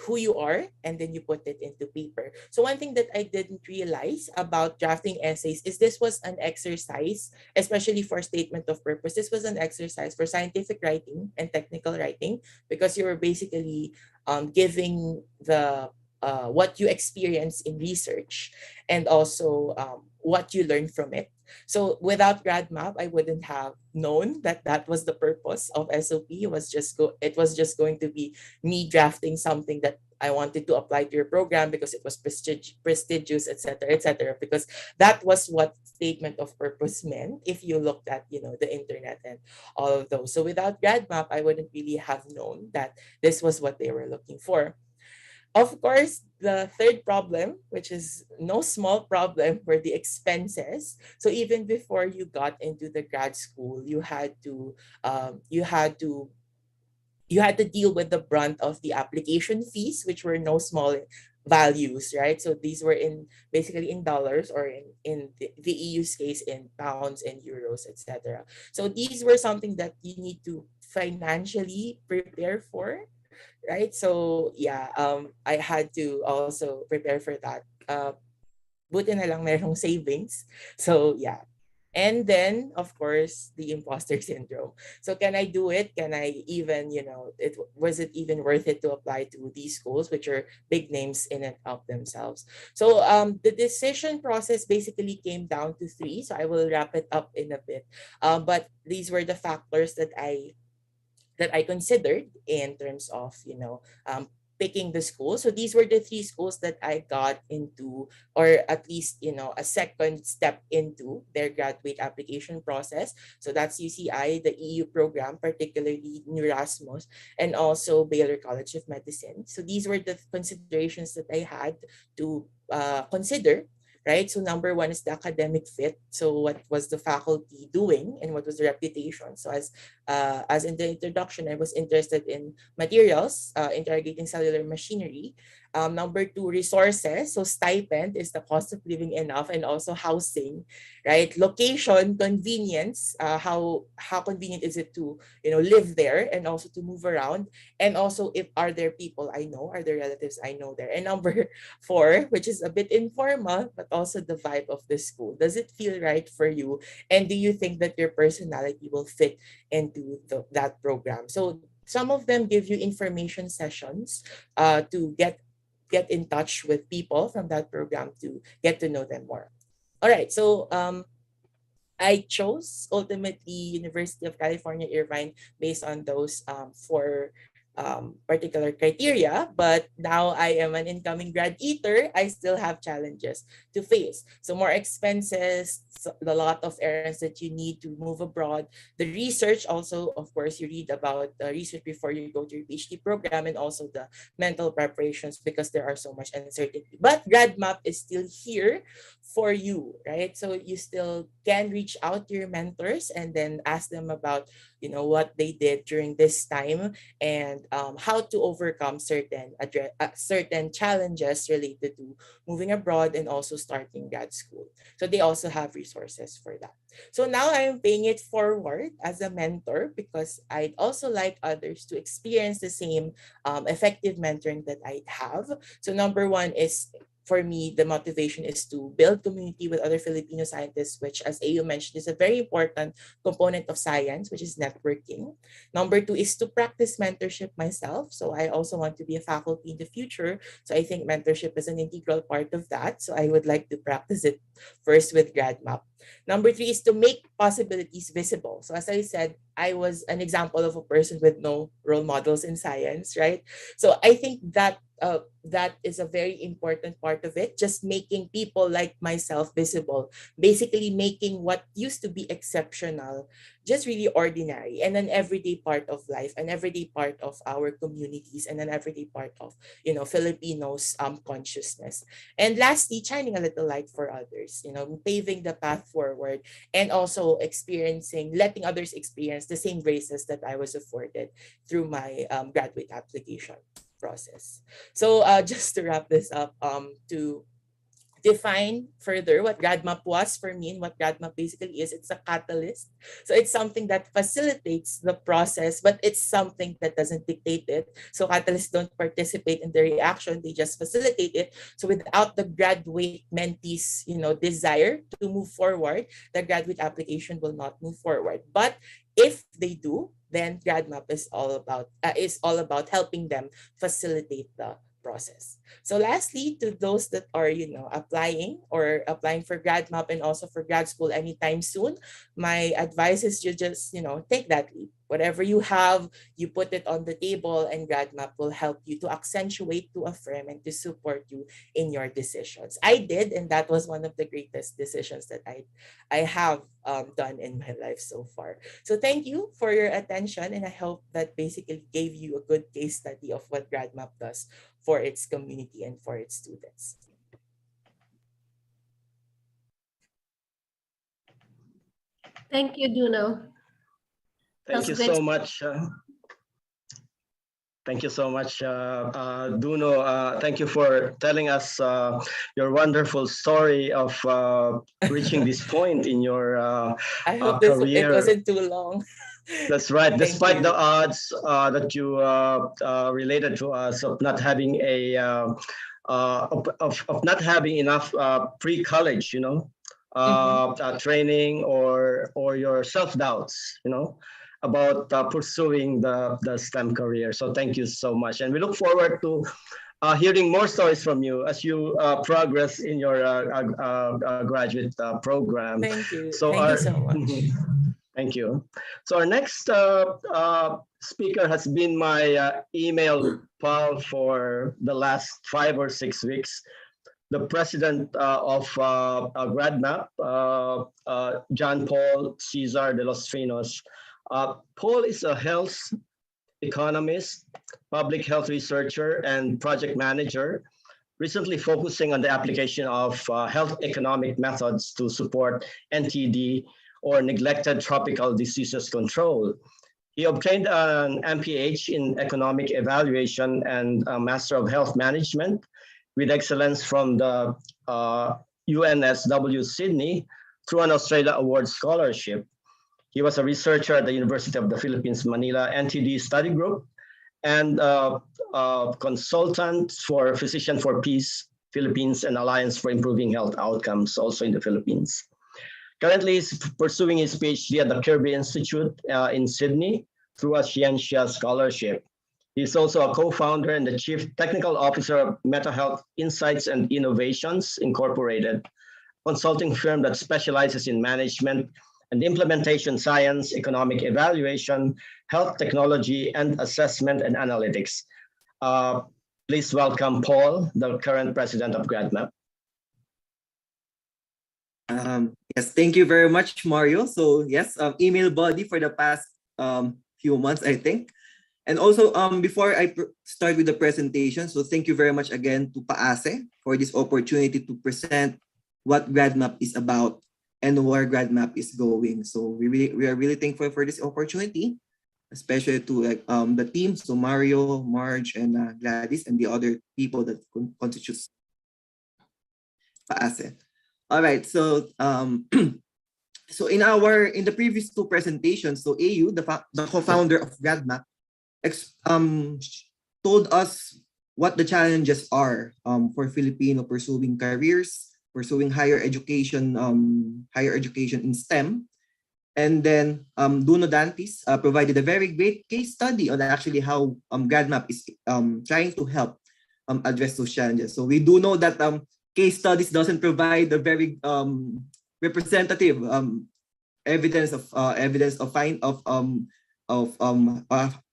who you are, and then you put it into paper. So one thing that I didn't realize about drafting essays is this was an exercise, especially for statement of purpose. This was an exercise for scientific writing and technical writing, because you were basically giving the what you experience in research, and also what you learn from it. So without GradMAP, I wouldn't have known that that was the purpose of SOP. It was just going to be me drafting something that I wanted to apply to your program because it was prestigious, etc., etc. Because that was what statement of purpose meant. If you looked at the internet and all of those, so without GradMAP, I wouldn't really have known that this was what they were looking for. Of course, the third problem, which is no small problem, were the expenses. So even before you got into the grad school, you had to deal with the brunt of the application fees, which were no small values, right? So these were basically in dollars, or in the EU's case in pounds and euros, etc. So these were something that you need to financially prepare for, right? So yeah, I had to also prepare for that. Buti na lang merong savings. So yeah. And then, of course, the imposter syndrome. So can I do it? Can I even, was it even worth it to apply to these schools, which are big names in and of themselves? So the decision process basically came down to three. So I will wrap it up in a bit. But these were the factors that I considered in terms of picking the school. So these were the three schools that I got into, or at least a second step into their graduate application process. So that's UCI, the EU program, particularly Erasmus, and also Baylor College of Medicine. So these were the considerations that I had to consider right? So number one is the academic fit. So what was the faculty doing and what was the reputation? So as in the introduction, I was interested in materials, interrogating cellular machinery. Number two, resources. So stipend, is the cost of living enough, and also housing, right? Location, convenience. How convenient is it to live there and also to move around, and also if are there people I know, are there relatives I know there? And number four, which is a bit informal, but also the vibe of the school. Does it feel right for you? And do you think that your personality will fit into that program? So some of them give you information sessions to get in touch with people from that program to get to know them more. All right, so I chose ultimately University of California, Irvine based on those four particular criteria, but now I am an incoming grad eater. I still have challenges to face. So more expenses, a lot of errands that you need to move abroad. The research also, of course, you read about the research before you go to your PhD program, and also the mental preparations because there are so much uncertainty. But GradMAP is still here for you, right? So you still can reach out to your mentors and then ask them about what they did during this time, and how to overcome certain challenges related to moving abroad and also starting grad school. So they also have resources for that. So now I am paying it forward as a mentor because I'd also like others to experience the same effective mentoring that I have. So number one is, for me, the motivation is to build community with other Filipino scientists, which, as AU mentioned, is a very important component of science, which is networking. Number two is to practice mentorship myself. So I also want to be a faculty in the future. So I think mentorship is an integral part of that. So I would like to practice it first with GradMAP. Number three is to make possibilities visible. So as I said, I was an example of a person with no role models in science, right? So I think that that is a very important part of it, just making people like myself visible, basically making what used to be exceptional just really ordinary and an everyday part of life, an everyday part of our communities, and an everyday part of Filipinos consciousness. And lastly, shining a little light for others, paving the path forward, and also letting others experience the same graces that I was afforded through my graduate application process. So just to wrap this up, to define further what GradMAP was for me and what GradMAP basically is, it's a catalyst. So it's something that facilitates the process, but it's something that doesn't dictate it. So catalysts don't participate in the reaction, they just facilitate it. So without the graduate mentees, desire to move forward, the graduate application will not move forward. But if they do, then GradMAP is all about helping them facilitate the process. So lastly, to those that are applying for GradMAP and also for grad school anytime soon, my advice is you just take that leap. Whatever you have, you put it on the table, and GradMAP will help you to accentuate, to affirm, and to support you in your decisions. I did, and that was one of the greatest decisions that I have done in my life so far. So thank you for your attention, and I hope that basically gave you a good case study of what GradMAP does for its community and for its students. Thank you, Duno. Thank you so much. Thank you so much, Duno. Thank you for telling us your wonderful story of reaching this point in your I hope career. it wasn't too long. That's right. Despite the odds that you related to us of not having of not having enough pre-college, training or your self-doubts, about pursuing the STEM career. So thank you so much. And we look forward to hearing more stories from you as you progress in your graduate program. Thank you. So thank you so much. Thank you. So our next speaker has been my email pal for the last 5 or 6 weeks. The president of GradMAP, John Paul Cesar de los Trinos. Paul is a health economist, public health researcher, and project manager recently focusing on the application of health economic methods to support NTD or neglected tropical diseases control. He obtained an MPH in economic evaluation and a Master of Health Management with excellence from the UNSW Sydney through an Australia Award Scholarship. He was a researcher at the University of the Philippines, Manila NTD Study Group and consultant for Physician for Peace, Philippines, and Alliance for Improving Health Outcomes, also in the Philippines. Currently, he's pursuing his PhD at the Kirby Institute in Sydney through a Scientia Scholarship. He's also a co-founder and the Chief Technical Officer of Meta Health Insights and Innovations Incorporated, consulting firm that specializes in management and implementation science, economic evaluation, health technology, and assessment and analytics. Please welcome Paul, the current president of GradMAP. Yes, thank you very much, Mario. So yes, email body for the past few months, I think. And also, before I start with the presentation, so thank you very much again to PAASE for this opportunity to present what GradMAP is about and where GradMAP is going. So we are really thankful for this opportunity, especially to the team, so Mario, Marge, and Gladys, and the other people that constitute PAASE. All right, so so in the previous two presentations, so AU, the co-founder of GradMAP, told us what the challenges are for Filipino pursuing careers, pursuing higher education in STEM. And then Duno Dantis provided a very great case study on actually how GradMAP is trying to help address those challenges. So we do know that case studies doesn't provide a very representative evidence of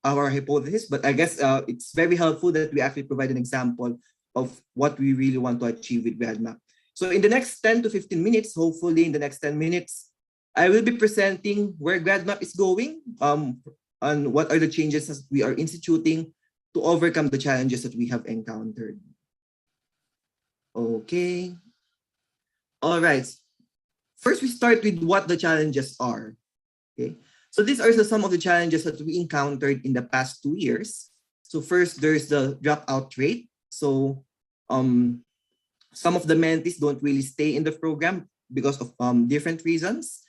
our hypothesis, but I guess it's very helpful that we actually provide an example of what we really want to achieve with GradMAP. So in the next 10 to 15 minutes, hopefully in the next 10 minutes, I will be presenting where GradMAP is going, and what are the changes that we are instituting to overcome the challenges that we have encountered. Okay. All right. First, we start with what the challenges are. Okay. So these are some of the challenges that we encountered in the past 2 years. So first, there's the dropout rate. So some of the mentees don't really stay in the program because of different reasons.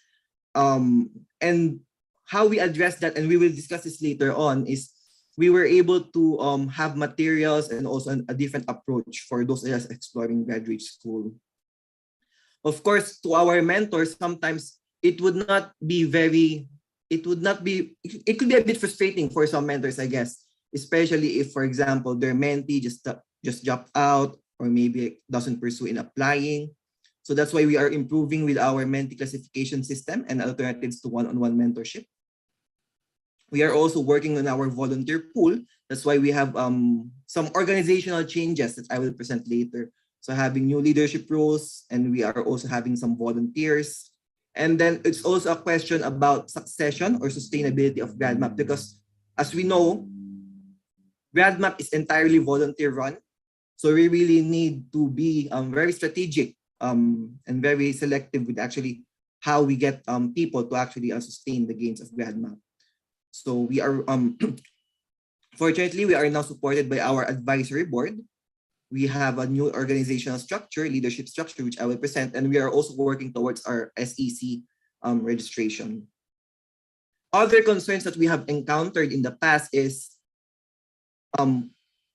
And how we address that, and we will discuss this later on, is we were able to have materials and also a different approach for those just exploring graduate school. Of course, to our mentors, sometimes it could be a bit frustrating for some mentors, I guess, especially if, for example, their mentee just dropped out or maybe doesn't pursue in applying. So that's why we are improving with our mentee classification system and alternatives to one-on-one mentorship. We are also working on our volunteer pool. That's why we have some organizational changes that I will present later. So having new leadership roles, and we are also having some volunteers. And then it's also a question about succession or sustainability of GradMAP, because as we know, GradMAP is entirely volunteer run. So we really need to be very strategic and very selective with actually how we get people to actually sustain the gains of GradMAP. So we are, fortunately, we are now supported by our advisory board. We have a new organizational structure, leadership structure, which I will present, and we are also working towards our SEC registration. Other concerns that we have encountered in the past is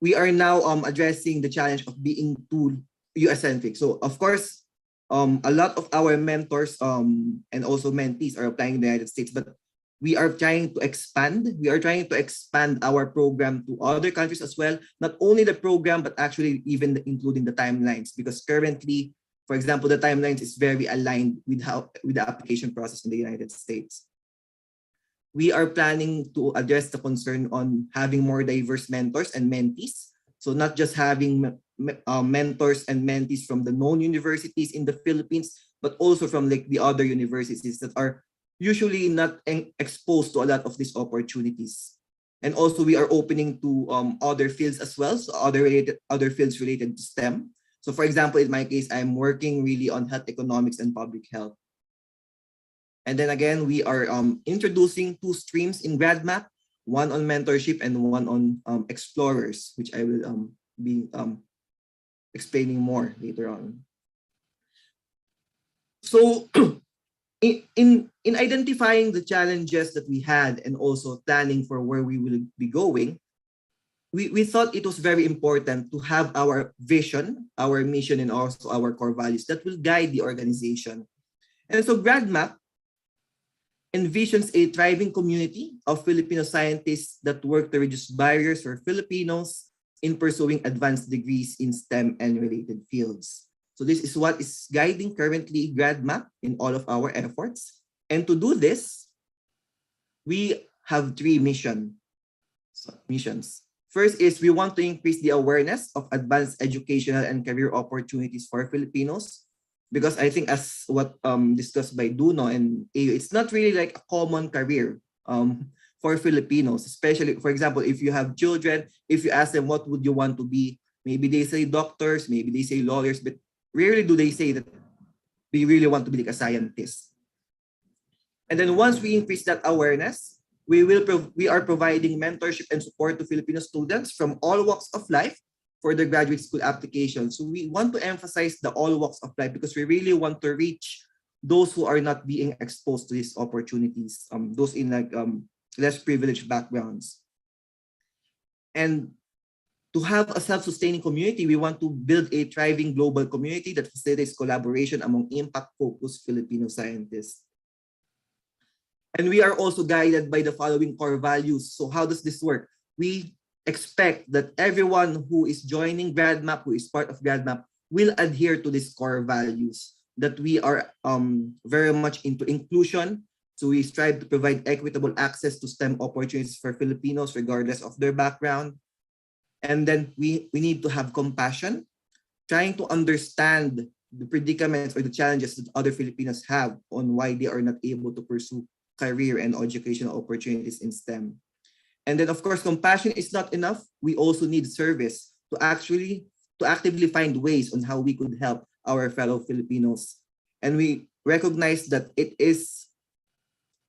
we are now addressing the challenge of being too US-centric. So of course, a lot of our mentors and also mentees are applying in the United States, but we are trying to expand. We are trying to expand our program to other countries as well. Not only the program, but actually even including the timelines, because currently, for example, the timelines is very aligned with the application process in the United States. We are planning to address the concern on having more diverse mentors and mentees. So not just having mentors and mentees from the known universities in the Philippines, but also from like the other universities that are usually not exposed to a lot of these opportunities. And also we are opening to other fields as well, so other fields related to STEM. So for example, in my case, I'm working really on health economics and public health. And then again, we are introducing 2 streams in GradMAP, one on mentorship and one on explorers, which I will be explaining more later on. So in identifying the challenges that we had and also planning for where we will be going, we thought it was very important to have our vision, our mission, and also our core values that will guide the organization. And so GradMAP envisions a thriving community of Filipino scientists that work to reduce barriers for Filipinos in pursuing advanced degrees in STEM and related fields. So this is what is guiding currently GradMAP in all of our efforts. And to do this, we have 3 missions. First is we want to increase the awareness of advanced educational and career opportunities for Filipinos. Because I think as what discussed by Duno and AU, it's not really like a common career for Filipinos, especially, for example, if you have children, if you ask them what would you want to be, maybe they say doctors, maybe they say lawyers, but rarely do they say that they really want to be like a scientist. And then once we increase that awareness, we are providing mentorship and support to Filipino students from all walks of life for the graduate school application. So we want to emphasize the all walks of life because we really want to reach those who are not being exposed to these opportunities, those in like less privileged backgrounds. And to have a self-sustaining community, we want to build a thriving global community that facilitates collaboration among impact-focused Filipino scientists. And we are also guided by the following core values. So how does this work? We expect that everyone who is joining GradMAP, who is part of GradMAP, will adhere to these core values, that we are very much into inclusion. So we strive to provide equitable access to STEM opportunities for Filipinos, regardless of their background. And then we need to have compassion, trying to understand the predicaments or the challenges that other Filipinos have on why they are not able to pursue career and educational opportunities in STEM. And then, of course, compassion is not enough. We also need service to actively find ways on how we could help our fellow Filipinos. And we recognize that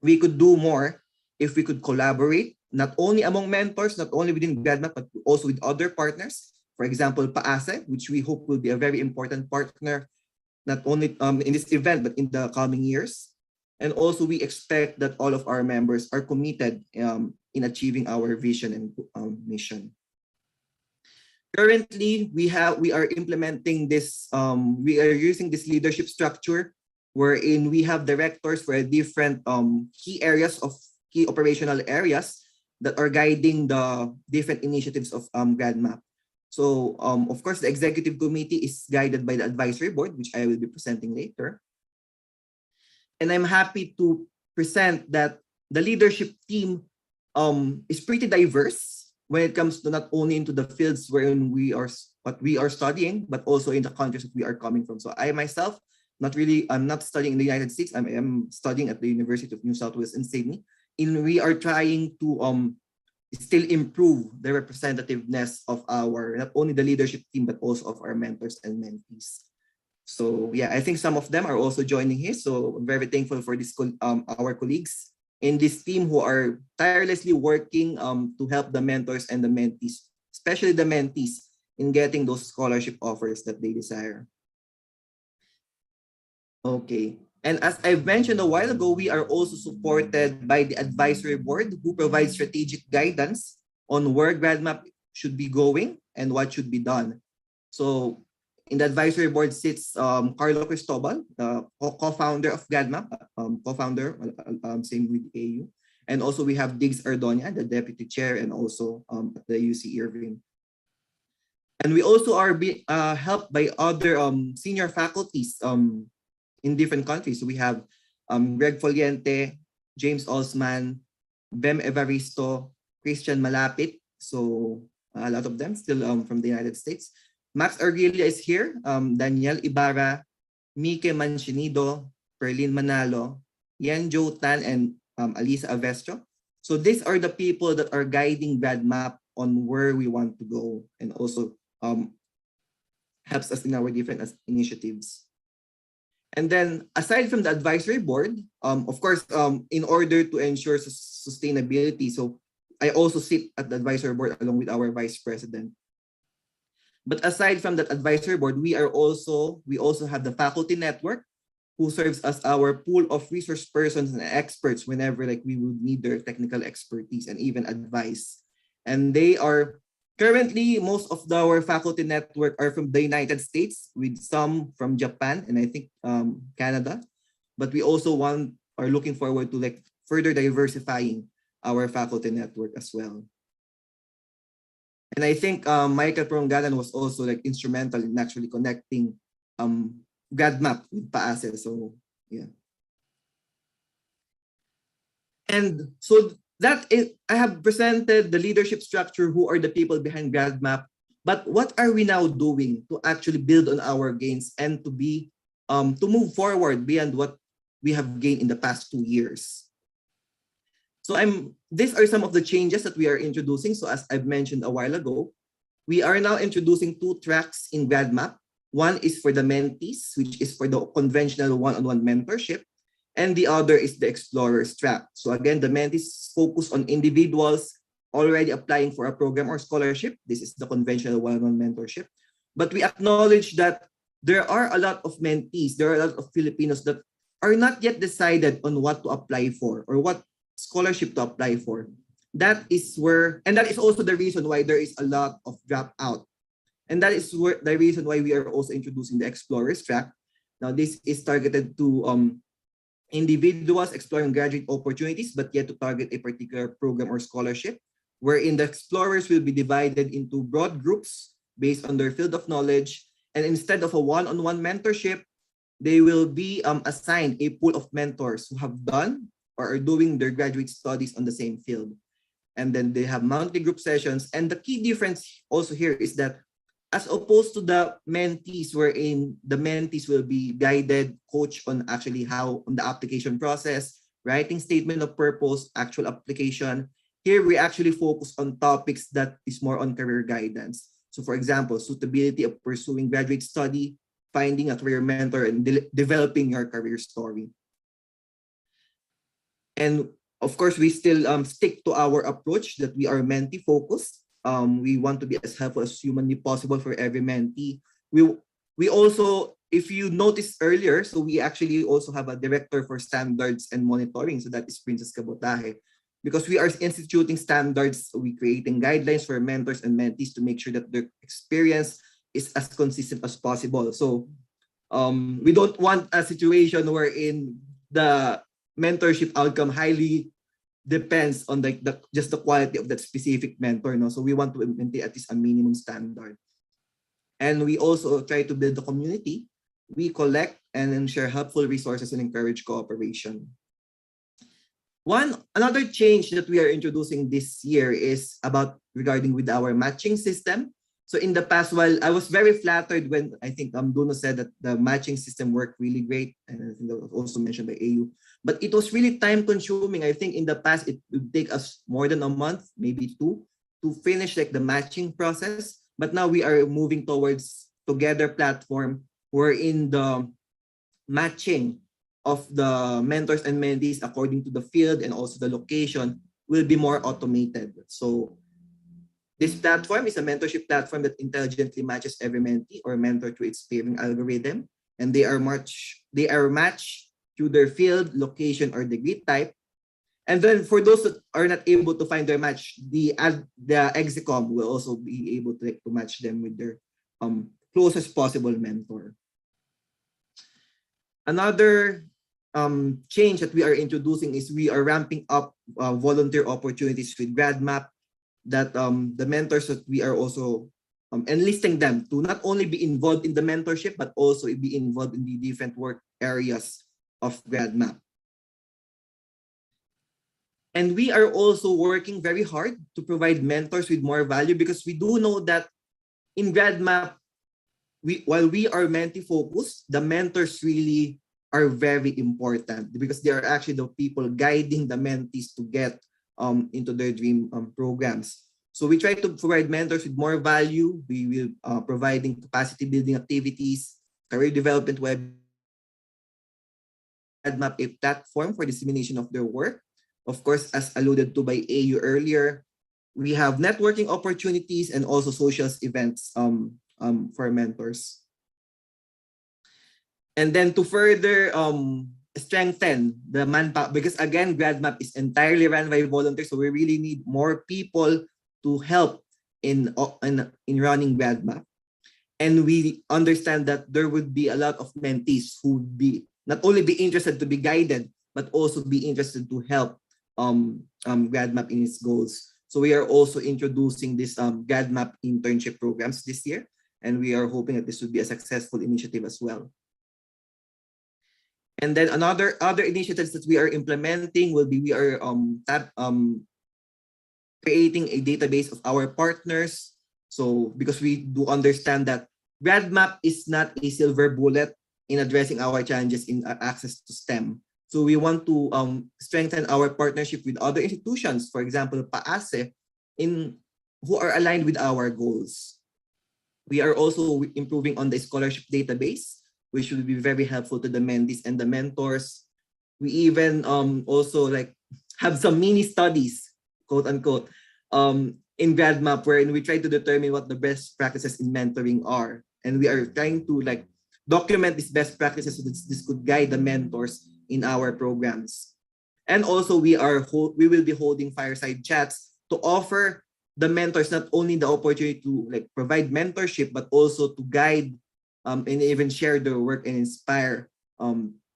we could do more if we could collaborate, not only among mentors, not only within GradMAP, but also with other partners. For example, PAASE, which we hope will be a very important partner, not only in this event, but in the coming years. And also we expect that all of our members are committed in achieving our vision and mission. Currently, we are implementing this, we are using this leadership structure wherein we have directors for different key operational areas that are guiding the different initiatives of GradMAP. So of course, the executive committee is guided by the advisory board, which I will be presenting later. And I'm happy to present that the leadership team is pretty diverse when it comes to not only into the fields wherein we are studying, but also in the countries that we are coming from. So I myself, I'm not studying in the United States. I am studying at the University of New South Wales in Sydney. We are trying to still improve the representativeness of our, not only the leadership team, but also of our mentors and mentees. So yeah, I think some of them are also joining here. So I'm very thankful for this our colleagues in this team who are tirelessly working to help the mentors and the mentees, especially the mentees, in getting those scholarship offers that they desire. Okay, and as I've mentioned a while ago, we are also supported by the advisory board who provides strategic guidance on where GradMAP should be going and what should be done. So in the advisory board sits Carlo Cristobal, the co-founder of GradMAP, same with AU. And also we have Diggs Ardonia, the deputy chair, and also at the UC Irving. And we also are helped by other senior faculties in different countries. So we have Greg Foliente, James Osman, Bem Evaristo, Christian Malapit. So a lot of them still from the United States. Max Argilia is here, Daniel Ibarra, Mike Manchinido, Perlin Manalo, Yan Jo Tan, and Alisa Avestro. So these are the people that are guiding GradMAP on where we want to go, and also helps us in our different initiatives. And then aside from the advisory board, of course, in order to ensure sustainability, so I also sit at the advisory board along with our vice president. But aside from that advisory board, we also have the faculty network, who serves as our pool of resource persons and experts whenever we would need their technical expertise and even advice. And they are currently, most of our faculty network are from the United States, with some from Japan and I think Canada. But we also are looking forward to further diversifying our faculty network as well. And I think Michael Prongalan was also instrumental in actually connecting GradMAP with PAASE. So yeah. And so that is, I have presented the leadership structure, who are the people behind GradMAP. But what are we now doing to actually build on our gains and to move forward beyond what we have gained in the past 2 years? So these are some of the changes that we are introducing. So as I've mentioned a while ago, we are now introducing 2 tracks in GradMAP. One is for the mentees, which is for the conventional one-on-one mentorship, and the other is the explorers track. So again, the mentees focus on individuals already applying for a program or scholarship. This is the conventional one-on-one mentorship. But we acknowledge that there are a lot of mentees, there are a lot of Filipinos that are not yet decided on what to apply for or what scholarship to apply for. That is also the reason why there is a lot of dropout. And that is the reason why we are also introducing the Explorers track. Now, this is targeted to individuals exploring graduate opportunities, but yet to target a particular program or scholarship, wherein the explorers will be divided into broad groups based on their field of knowledge. And instead of a one-on-one mentorship, they will be assigned a pool of mentors who have done or are doing their graduate studies on the same field. And then they have monthly group sessions. And the key difference also here is that as opposed to the mentees, wherein the mentees will be guided, coached on actually how on the application process, writing statement of purpose, actual application. Here we actually focus on topics that is more on career guidance. So for example, suitability of pursuing graduate study, finding a career mentor, and developing your career story. And of course, we still stick to our approach that we are mentee focused. We want to be as helpful as humanly possible for every mentee. We also, if you noticed earlier, so we actually also have a director for standards and monitoring. So that is Princess Kabotahe. Because we are instituting standards, we creating guidelines for mentors and mentees to make sure that their experience is as consistent as possible. So we don't want a situation wherein the mentorship outcome highly depends on just the quality of that specific mentor. So we want to maintain at least a minimum standard. And we also try to build the community. We collect and then share helpful resources and encourage cooperation. Another change that we are introducing this year is regarding with our matching system. So in the past, while I was very flattered when I think Duno said that the matching system worked really great, and I think that was also mentioned by AU, but it was really time consuming. I think in the past, it would take us more than a month, maybe 2, to finish the matching process. But now we are moving towards Together platform, wherein the matching of the mentors and mentees according to the field and also the location will be more automated. So this platform is a mentorship platform that intelligently matches every mentee or mentor to its pairing algorithm, and they are matched to their field, location, or degree type. And then for those that are not able to find their match, the Execom will also be able to match them with their closest possible mentor. Another change that we are introducing is we are ramping up volunteer opportunities with GradMAP, that the mentors that we are also enlisting them to not only be involved in the mentorship, but also be involved in the different work areas of GradMAP. And we are also working very hard to provide mentors with more value, because we do know that in GradMAP, while we are mentee focused, the mentors really are very important, because they are actually the people guiding the mentees to get into their dream programs. So we try to provide mentors with more value. We will providing capacity building activities, career development web, GradMAP a platform for dissemination of their work. Of course, as alluded to by AU earlier, we have networking opportunities and also social events for mentors. And then to further strengthen the manpower, because again, GradMAP is entirely run by volunteers, so we really need more people to help in running GradMAP. And we understand that there would be a lot of mentees who would be not only be interested to be guided, but also be interested to help GradMAP in its goals. So we are also introducing this GradMAP internship programs this year, and we are hoping that this would be a successful initiative as well. And then other initiatives that we are implementing will be, we are creating a database of our partners. So because we do understand that GradMAP is not a silver bullet in addressing our challenges in access to STEM. So we want to strengthen our partnership with other institutions, for example, PAASE, who are aligned with our goals. We are also improving on the scholarship database, which will be very helpful to the mentees and the mentors. We even also have some mini studies, quote unquote, in GradMAP, wherein we try to determine what the best practices in mentoring are. And we are trying to document these best practices so that this could guide the mentors in our programs. And also we will be holding fireside chats to offer the mentors not only the opportunity to provide mentorship, but also to guide and even share their work and inspire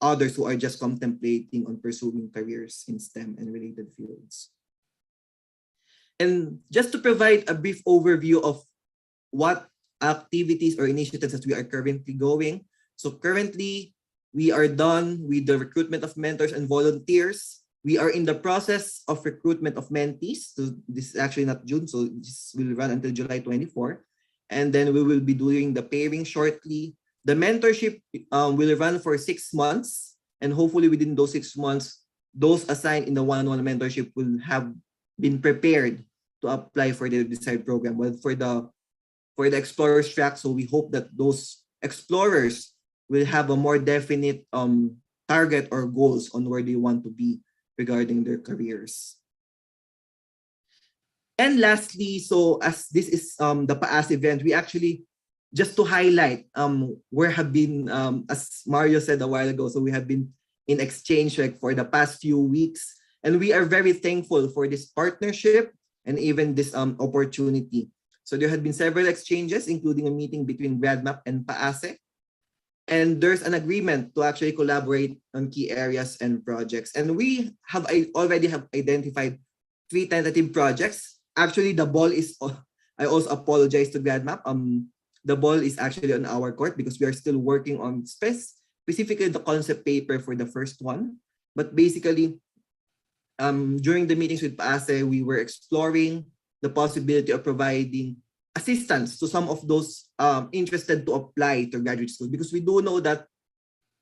others who are just contemplating on pursuing careers in STEM and related fields. And just to provide a brief overview of what activities or initiatives that we are currently going. So currently, we are done with the recruitment of mentors and volunteers. We are in the process of recruitment of mentees. So this is actually not June, so this will run until July 24. And then we will be doing the pairing shortly. The mentorship will run for 6 months. And hopefully within those 6 months, those assigned in the one-on-one mentorship will have been prepared to apply for the desired program. Well, for the explorers track, so we hope that those explorers will have a more definite target or goals on where they want to be regarding their careers. And lastly, so as this is the PAASE event, we actually, just to highlight, we have been, as Mario said a while ago, so we have been in exchange for the past few weeks, and we are very thankful for this partnership and even this opportunity. So there had been several exchanges, including a meeting between GradMAP and PAASE. And there's an agreement to actually collaborate on key areas and projects. And we already have identified 3 tentative projects. Actually, the ball is, I also apologize to GradMAP. The ball is actually on our court because we are still working on specifically the concept paper for the first one. But basically, during the meetings with PAASE, we were exploring the possibility of providing assistance to some of those interested to apply to graduate school, because we do know that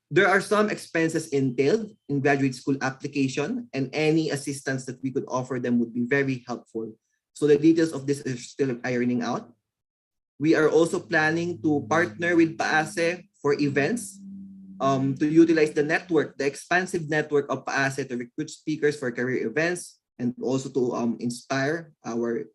there are some expenses entailed in graduate school application, and any assistance that we could offer them would be very helpful. So the details of this are still ironing out. We are also planning to partner with PAASE for events to utilize the network, the expansive network of PAASE to recruit speakers for career events, and also to inspire our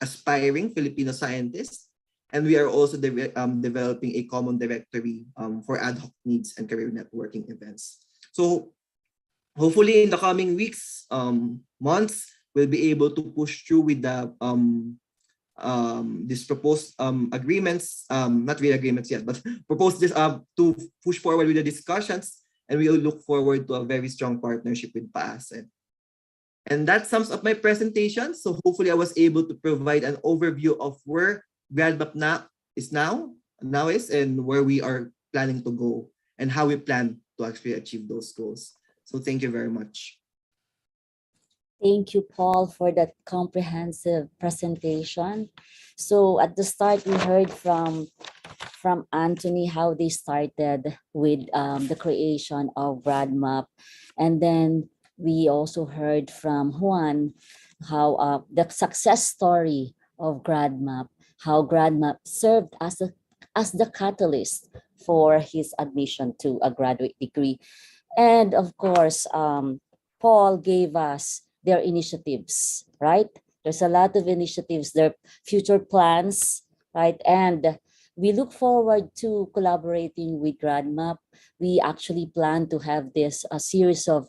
aspiring Filipino scientists. And we are also developing a common directory for ad hoc needs and career networking events. So hopefully in the coming weeks, months, we'll be able to push through with the this proposed agreements, not really agreements yet, but propose this to push forward with the discussions, and we will look forward to a very strong partnership with PAASE. And that sums up my presentation. So hopefully I was able to provide an overview of where GradMAP is now and where we are planning to go and how we plan to actually achieve those goals. So thank you very much. Thank you, Paul, for that comprehensive presentation. So at the start, we heard from Anthony how they started with the creation of GradMAP, and then we also heard from Juan how the success story of GradMAP, how GradMAP served as the catalyst for his admission to a graduate degree. And of course, Paul gave us their initiatives, right? There's a lot of initiatives, their future plans, right? And we look forward to collaborating with GradMAP. We actually plan to have this a series of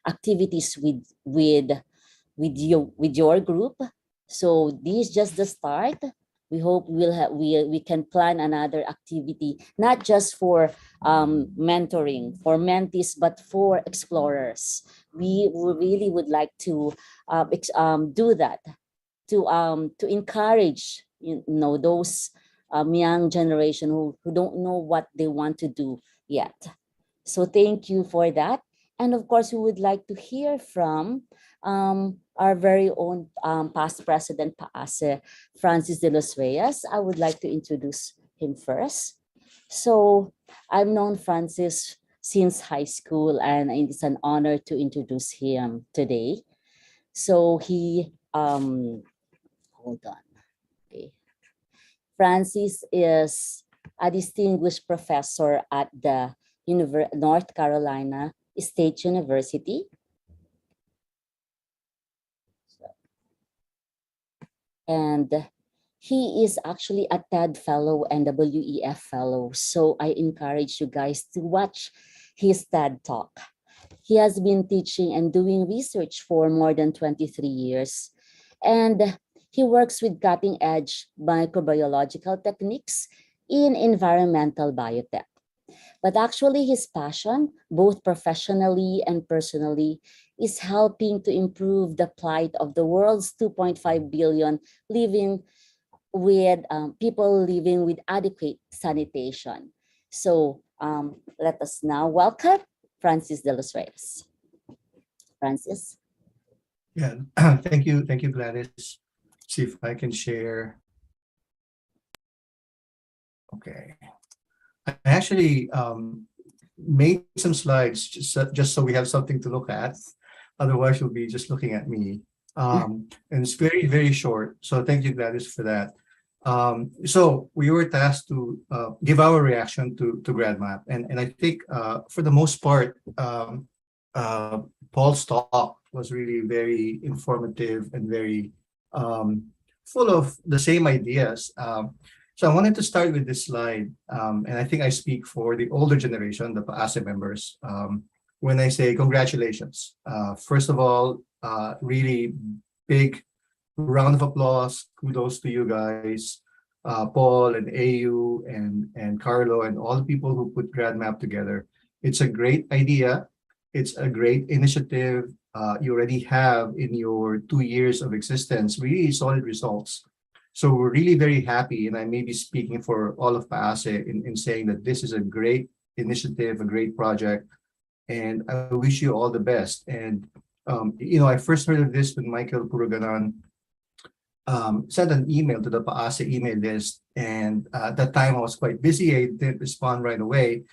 activities with your group. So this is just the start. We hope we can plan another activity, not just for mentoring, for mentees, but for explorers. We really would like to do that to encourage those young generation who don't know what they want to do yet. So thank you for that. And of course, we would like to hear from our very own past president, PAASE, Francis de los Reyes. I would like to introduce him first. So I've known Francis since high school, and it's an honor to introduce him today. So he, hold on. Okay. Francis is a distinguished professor at the North Carolina State University. And he is actually a TED Fellow and WEF Fellow. So I encourage you guys to watch his TED Talk. He has been teaching and doing research for more than 23 years. And he works with cutting-edge microbiological techniques in environmental biotech. But actually his passion, both professionally and personally, is helping to improve the plight of the world's 2.5 billion people living with adequate sanitation. So let us now welcome Francis de los Reyes. Francis. Yeah, thank you, Gladys. See if I can share. Okay. I actually made some slides just so we have something to look at. Otherwise, you'll be just looking at me. And it's very, very short. So thank you, Gladys, for that. So we were tasked to give our reaction to GradMAP. And I think for the most part, Paul's talk was really very informative and very full of the same ideas. So I wanted to start with this slide, and I think I speak for the older generation, the PAASE members, when I say congratulations. First of all, really big round of applause, kudos to you guys, Paul and AU and Carlo and all the people who put GradMAP together. It's a great idea. It's a great initiative. You already have in your 2 years of existence really solid results. So we're really very happy, and I may be speaking for all of PAASE in saying that this is a great initiative, a great project, and I wish you all the best. And I first heard of this when Michael Puruganan sent an email to the PAASE email list, and at that time I was quite busy. I didn't respond right away,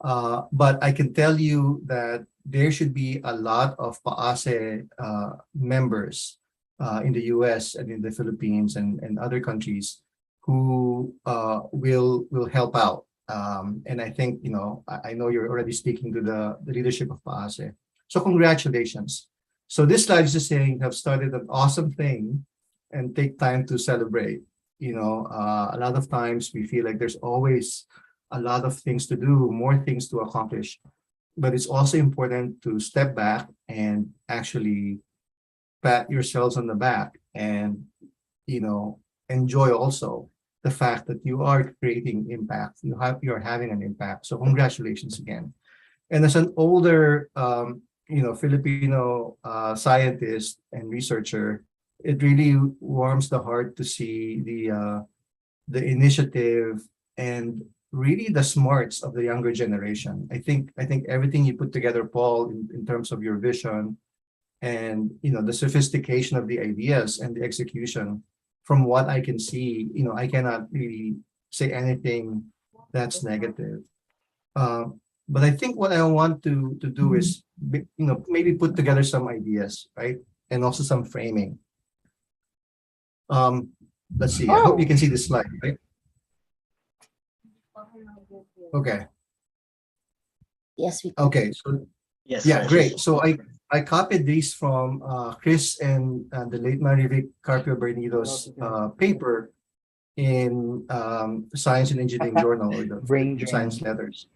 but I can tell you that there should be a lot of PAASE members in the US and in the Philippines and other countries who will help out. And I think, I know you're already speaking to the leadership of PAASE. So congratulations. So this slide is just saying you have started an awesome thing and take time to celebrate. A lot of times we feel like there's always a lot of things to do, more things to accomplish. But it's also important to step back and actually pat yourselves on the back and, enjoy also the fact that you are creating impact. You're having an impact. So congratulations again. And as an older, Filipino scientist and researcher, it really warms the heart to see the initiative and really the smarts of the younger generation. I think everything you put together, Paul, in terms of your vision and the sophistication of the ideas and the execution, from what I can see, I cannot really say anything that's negative. But I think what I want to do is maybe put together some ideas, right? And also some framing. Let's see. I hope you can see this slide, right? Okay. Yes, we Okay. So Yes, yeah, Francis. great. So I copied these from Chris and the late Marivic Carpio Bernido's paper in Science and Engineering Journal, or the Science Letters.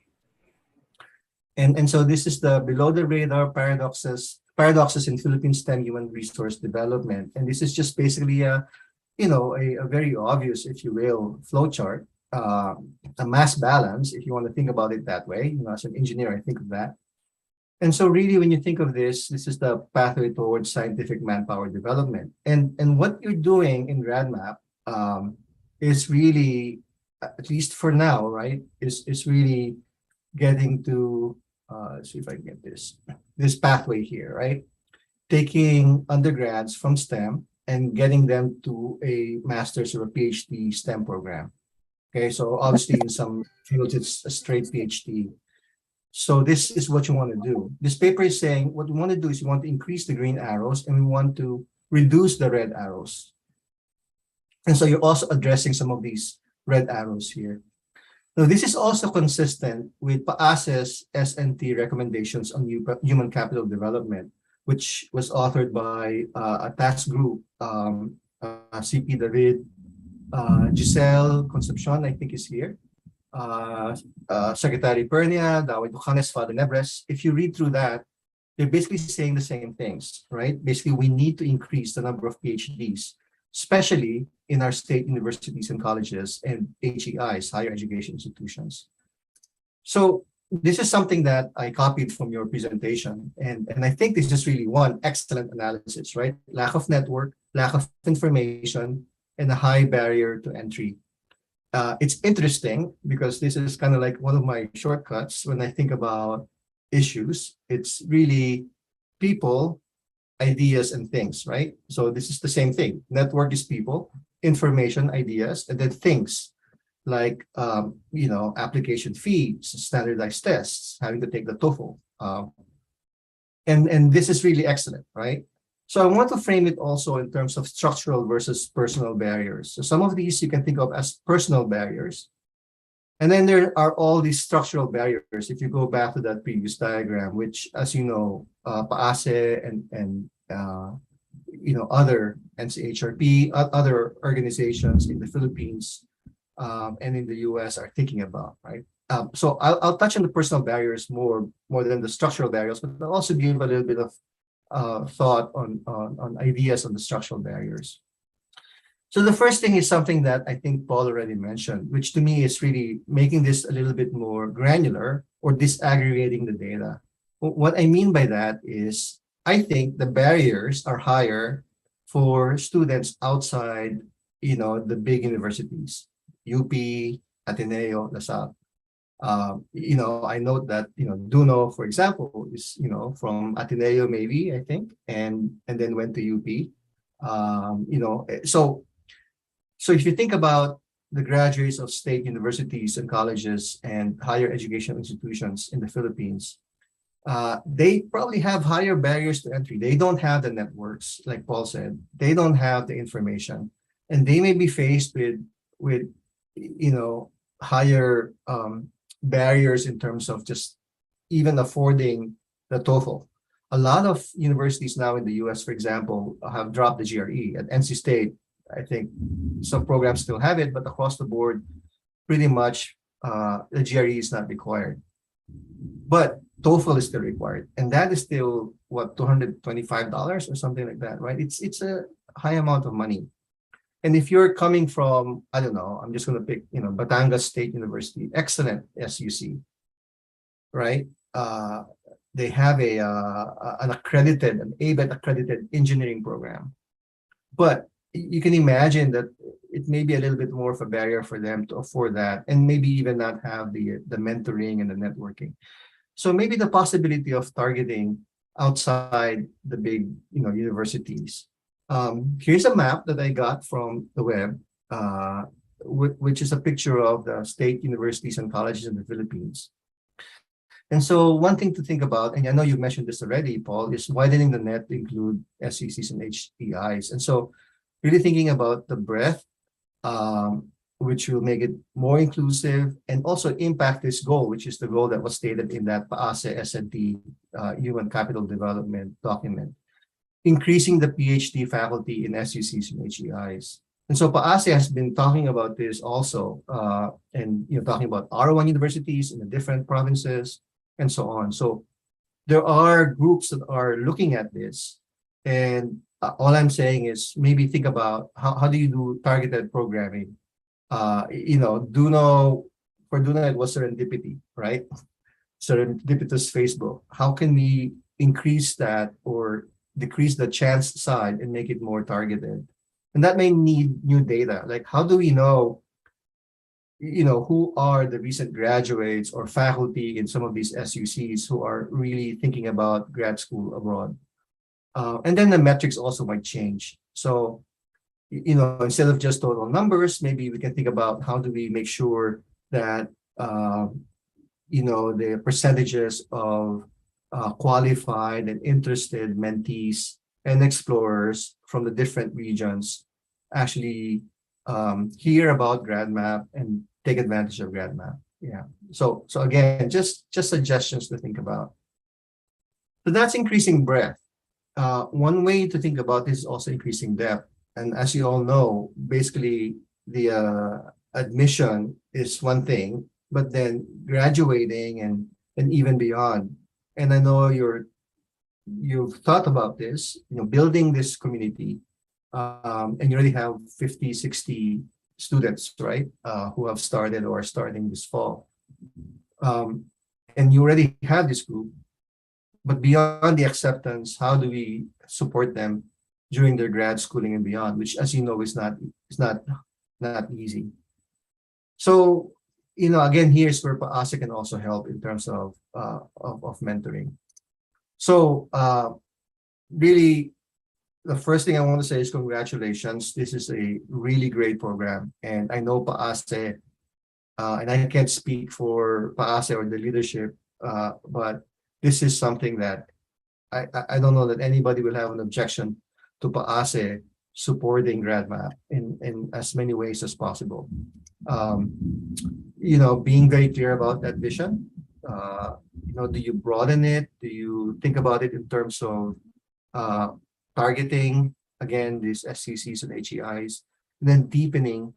And so this is the below the radar paradoxes in Philippine STEM human resource development. And this is just basically a very obvious, if you will, flowchart, a mass balance, if you want to think about it that way. As an engineer, I think of that. And so really, when you think of this is the pathway towards scientific manpower development. And what you're doing in GradMAP is really, at least for now, right, is really getting to, let's see if I can get this pathway here, right? Taking undergrads from STEM and getting them to a master's or a PhD STEM program. Okay, so obviously in some fields, it's a straight PhD. So this is what you want to do. This paper is saying what we want to do is we want to increase the green arrows and we want to reduce the red arrows. And so you're also addressing some of these red arrows here. Now, this is also consistent with PAASE's S&T recommendations on human capital development, which was authored by a task group, CP David, Giselle Concepcion, I think is here, Secretary Pernia, David Ducanes, Father Nebres. If you read through that, they're basically saying the same things, right? Basically, we need to increase the number of PhDs, especially in our state universities and colleges and HEIs, higher education institutions. So this is something that I copied from your presentation. And I think this is really one excellent analysis, right? Lack of network, lack of information, and a high barrier to entry. It's interesting because this is kind of like one of my shortcuts when I think about issues. It's really people, ideas, and things, right? So this is the same thing. Network is people, information, ideas, and then things like, application fees, standardized tests, having to take the TOEFL. And this is really excellent, right? So I want to frame it also in terms of structural versus personal barriers. So some of these you can think of as personal barriers. And then there are all these structural barriers. If you go back to that previous diagram, which, as you know, PAASE and other NCHRP, other organizations in the Philippines and in the US are thinking about, right? So I'll touch on the personal barriers more than the structural barriers, but I'll also give a little bit of thought on ideas on the structural barriers. So the first thing is something that I think Paul already mentioned, which to me is really making this a little bit more granular or disaggregating the data. What I mean by that is I think the barriers are higher for students outside, the big universities, UP, Ateneo, LaSalle. I note that, Duno, for example, is, from Ateneo, maybe, I think, and then went to UP. So if you think about the graduates of state universities and colleges and higher education institutions in the Philippines, they probably have higher barriers to entry. They don't have the networks, like Paul said. They don't have the information, and they may be faced with higher barriers in terms of just even affording the TOEFL. A lot of universities now in the US, for example, have dropped the GRE. At NC State, I think some programs still have it, but across the board, pretty much the GRE is not required. But TOEFL is still required. And that is still, what, $225 or something like that, right? It's a high amount of money. And if you're coming from, I don't know, I'm just going to pick, Batangas State University, excellent SUC, right? They have an accredited, an ABET accredited engineering program. But you can imagine that it may be a little bit more of a barrier for them to afford that, and maybe even not have the mentoring and the networking. So maybe the possibility of targeting outside the big, universities. Here's a map that I got from the web, which is a picture of the state universities and colleges in the Philippines. And so one thing to think about, and I know you mentioned this already, Paul, is widening the net to include SECs and HEIs. And so really thinking about the breadth, which will make it more inclusive and also impact this goal, which is the goal that was stated in that PAASE S&T Human Capital Development document, increasing the PhD faculty in SECs and HEIs. And so PAASE has been talking about this also, and talking about R1 universities in the different provinces and so on. So there are groups that are looking at this, and all I'm saying is maybe think about how do you do targeted programming. For Duno it was serendipity, right? Serendipitous Facebook. How can we increase that or decrease the chance side and make it more targeted? And that may need new data. Like, how do we know, who are the recent graduates or faculty in some of these SUCs who are really thinking about grad school abroad? And then the metrics also might change. So, instead of just total numbers, maybe we can think about how do we make sure that, the percentages of qualified and interested mentees and explorers from the different regions actually hear about GradMAP and take advantage of GradMAP. Yeah. So again, just suggestions to think about. So that's increasing breadth. One way to think about this is also increasing depth. And as you all know, basically the admission is one thing, but then graduating and even beyond. And I know you've thought about this, building this community, and you already have 50, 60 students, right, who have started or are starting this fall. And you already have this group, but beyond the acceptance, how do we support them during their grad schooling and beyond, which, as you know, is not easy. So, again, here's where PAASE can also help in terms of mentoring. So, really, the first thing I want to say is congratulations. This is a really great program, and I know PAASE, and I can't speak for PAASE or the leadership, but this is something that I don't know that anybody will have an objection to PAASE supporting GradMAP in as many ways as possible. Being very clear about that vision. Do you broaden it? Do you think about it in terms of targeting, again, these SCCs and HEIs, and then deepening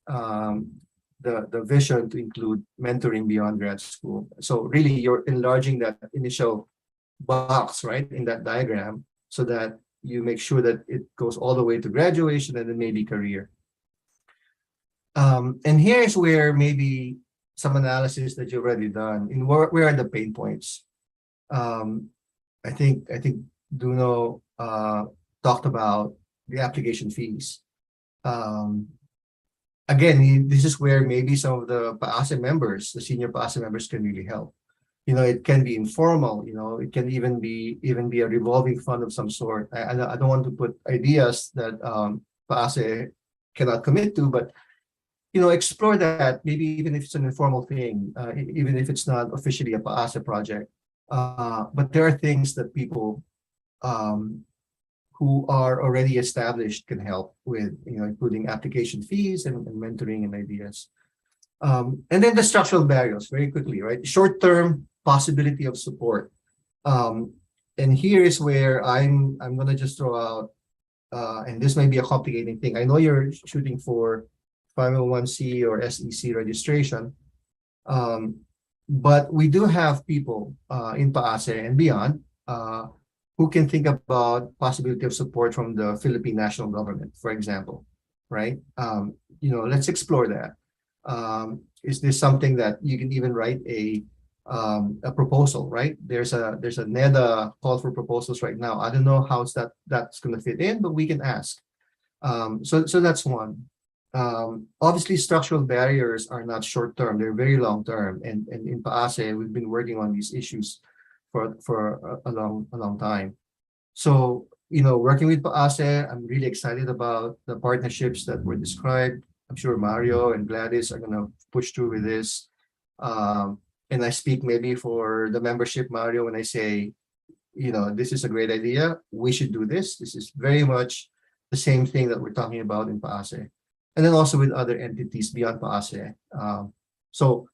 the vision to include mentoring beyond grad school. So really, you're enlarging that initial box, right, in that diagram, so that you make sure that it goes all the way to graduation and then maybe career. And here's where maybe some analysis that you've already done in where are the pain points. I think Duno talked about the application fees. Again, this is where maybe some of the PAASE members, the senior PAASE members, can really help. It can be informal. It can even be a revolving fund of some sort. I don't want to put ideas that PAASE cannot commit to, but explore that. Maybe even if it's an informal thing, even if it's not officially a PAASE project. But there are things that people who are already established can help with, including application fees and mentoring and ideas. And then the structural barriers, very quickly, right? Short-term possibility of support. And here is where I'm going to just throw out, and this may be a complicating thing. I know you're shooting for 501c or SEC registration, but we do have people in PAASE and beyond who can think about possibility of support from the Philippine national government, for example, right? Let's explore that. Is this something that you can even write a proposal, right? There's a NEDA call for proposals right now. I don't know how that's going to fit in, but we can ask. So that's one. Obviously, structural barriers are not short term; they're very long term. And in PAASE, we've been working on these issues for a long time. So working with PAASE, I'm really excited about the partnerships that were described. I'm sure Mario and Gladys are going to push through with this. and I speak maybe for the membership, Mario, when I say, this is a great idea. We should do this. This is very much the same thing that we're talking about in PAASE. And then also with other entities beyond PAASE. So,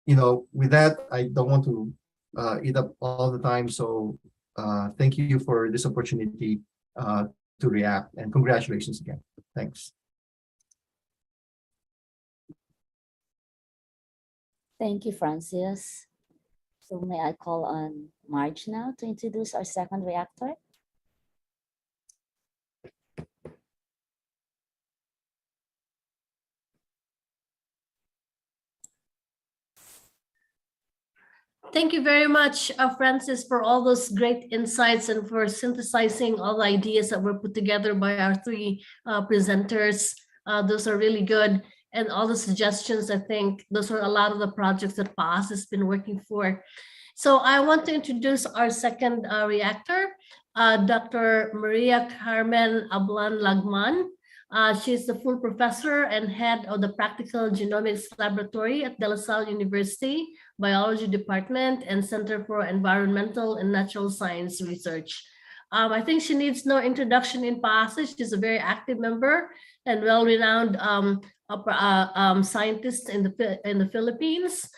with that, I don't want to eat up all the time. So thank you for this opportunity to react, and congratulations again. Thanks. Thank you, Francis. So may I call on Marge now to introduce our second reactor? Thank you very much, Francis, for all those great insights and for synthesizing all the ideas that were put together by our three presenters. Those are really good. And all the suggestions, I think those are a lot of the projects that PAASE has been working for. So I want to introduce our second reactor, Dr. Maria Carmen Ablan Lagman. She's the full professor and head of the Practical Genomics Laboratory at De La Salle University, Biology Department, and Center for Environmental and Natural Science Research. I think she needs no introduction in PAASE. She's a very active member and well-renowned scientist in the Philippines.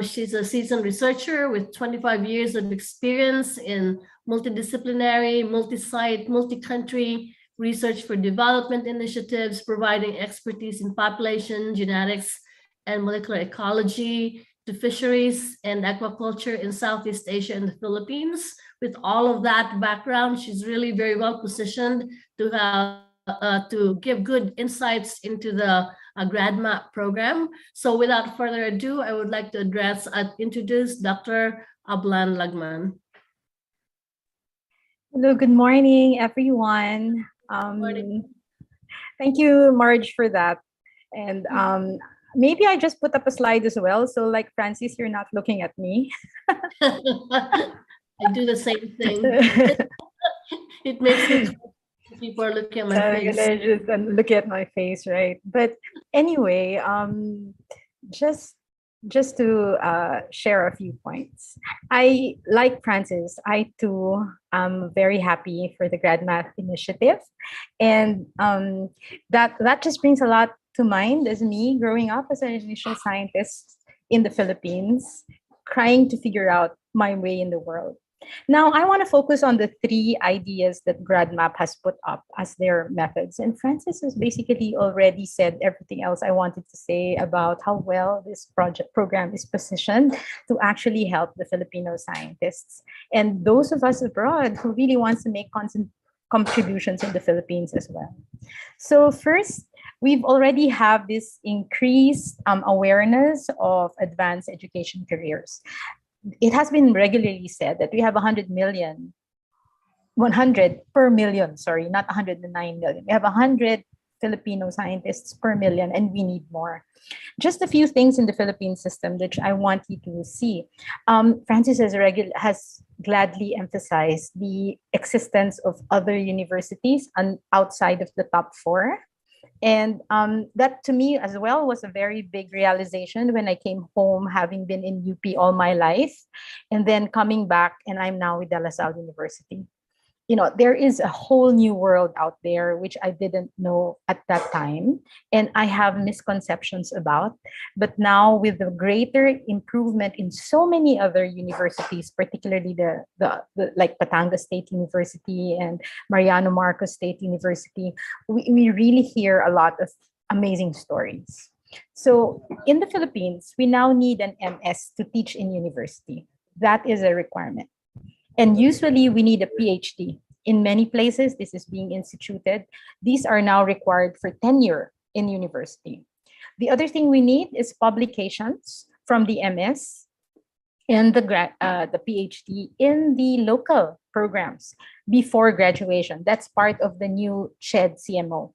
She's a seasoned researcher with 25 years of experience in multidisciplinary, multi-site, multi-country research for development initiatives, providing expertise in population, genetics, and molecular ecology to fisheries and aquaculture in Southeast Asia and the Philippines. With all of that background, she's really very well positioned to have to give good insights into the GradMAP program. So without further ado, I would like to introduce Dr. Ablan Lagman. Hello, good morning, everyone. Thank you, Marge, for that. And maybe I just put up a slide as well. So like Francis, you're not looking at me. I do the same thing. It makes me people are looking at my face. Just look at my face, right? But anyway, just to share a few points. I, like Francis, I too am very happy for the GradMAP initiative. And that just brings a lot to mind as me growing up as an initial scientist in the Philippines, trying to figure out my way in the world. Now, I want to focus on the three ideas that GradMAP has put up as their methods. And Francis has basically already said everything else I wanted to say about how well this program is positioned to actually help the Filipino scientists and those of us abroad who really wants to make contributions in the Philippines as well. So first, we've already have this increased awareness of advanced education careers. It has been regularly said that we have 100 per million, sorry, not 109 million. We have 100 Filipino scientists per million, and we need more. Just a few things in the Philippine system which I want you to see. Francis has gladly emphasized the existence of other universities outside of the top 4. And that to me as well was a very big realization when I came home, having been in UP all my life, and then coming back, and I'm now with De La Salle University. You know, there is a whole new world out there, which I didn't know at that time, and I have misconceptions about. But now with the greater improvement in so many other universities, particularly the like Batangas State University and Mariano Marcos State University, we really hear a lot of amazing stories. So in the Philippines, we now need an MS to teach in university. That is a requirement. And usually we need a PhD. In many places, this is being instituted. These are now required for tenure in university. The other thing we need is publications from the MS and the PhD in the local programs before graduation. That's part of the new CHED CMO.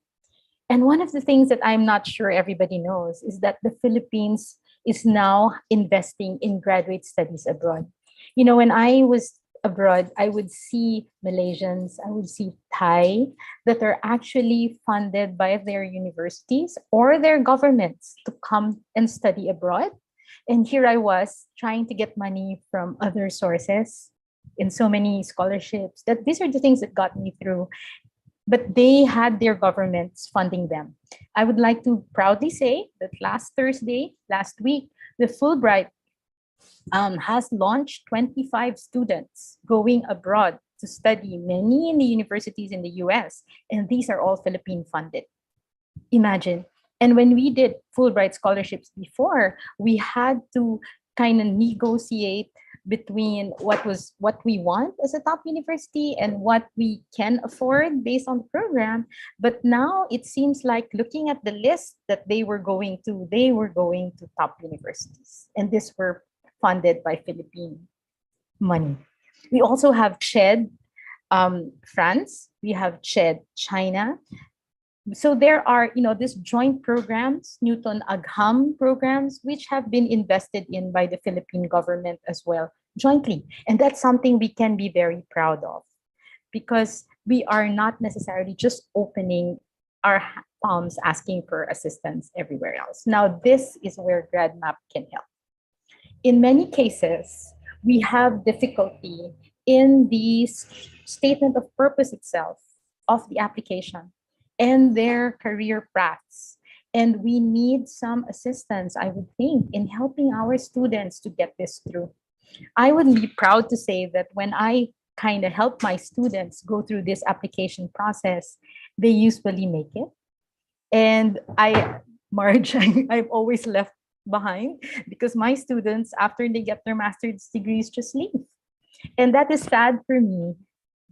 And one of the things that I'm not sure everybody knows is that the Philippines is now investing in graduate studies abroad. You know, when I was abroad, I would see Malaysians, I would see Thai that are actually funded by their universities or their governments to come and study abroad. And here I was trying to get money from other sources in so many scholarships. That these are the things that got me through. But they had their governments funding them. I would like to proudly say that last week, the Fulbright has launched 25 students going abroad to study, many in the universities in the US, and these are all Philippine funded. Imagine. And when we did Fulbright scholarships before, we had to kind of negotiate between what we want as a top university and what we can afford based on the program. But now it seems like, looking at the list that they were going to top universities, and these were funded by Philippine money. We also have CHED France, we have CHED China. So there are, these joint programs, Newton Agham programs, which have been invested in by the Philippine government as well, jointly. And that's something we can be very proud of, because we are not necessarily just opening our palms asking for assistance everywhere else. Now, this is where GradMAP can help. In many cases, we have difficulty in the statement of purpose itself of the application and their career paths. And we need some assistance, I would think, in helping our students to get this through. I would be proud to say that when I kind of help my students go through this application process, they usually make it. And Marge, I've always left behind, because my students, after they get their master's degrees, just leave. And that is sad for me,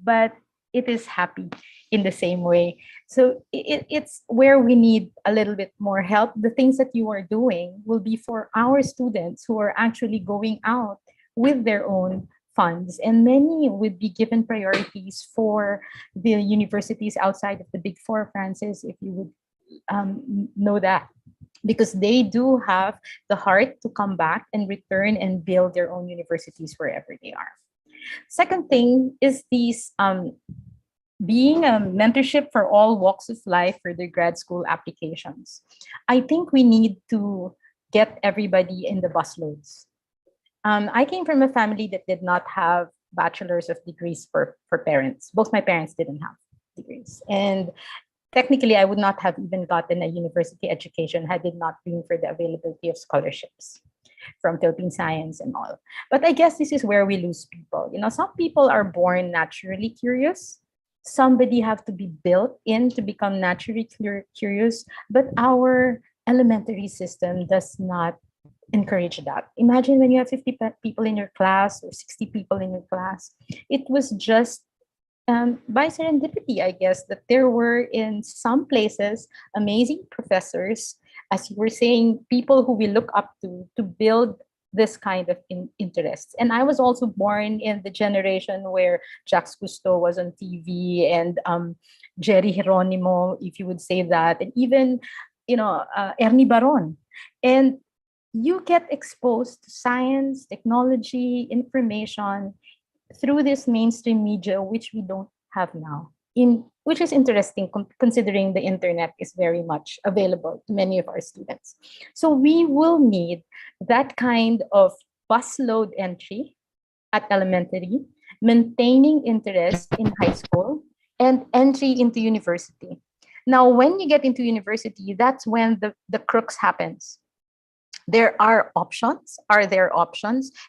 but it is happy in the same way. So it's where we need a little bit more help. The things that you are doing will be for our students who are actually going out with their own funds, and many would be given priorities for the universities outside of the Big Four, Francis, if you would know that, because they do have the heart to come back and return and build their own universities wherever they are. Second thing is these being a mentorship for all walks of life for their grad school applications. I think we need to get everybody in the busloads. I came from a family that did not have bachelor's of degrees for parents. Both my parents didn't have degrees. And technically, I would not have even gotten a university education had it not been for the availability of scholarships from Philippine Science and all. But I guess this is where we lose people. Some people are born naturally curious. Somebody have to be built in to become naturally curious, but our elementary system does not encourage that. Imagine when you have 50 people in your class or 60 people in your class. It was just by serendipity, I guess, that there were in some places amazing professors, as you were saying, people who we look up to build this kind of interests. And I was also born in the generation where Jacques Cousteau was on TV, and Jerry Geronimo, if you would say that, and even Ernie Baron. And you get exposed to science, technology, information through this mainstream media, which we don't have now, which is interesting considering the internet is very much available to many of our students. So we will need that kind of busload entry at elementary, maintaining interest in high school, and entry into university. Now, when you get into university, that's when the crux happens. There are options,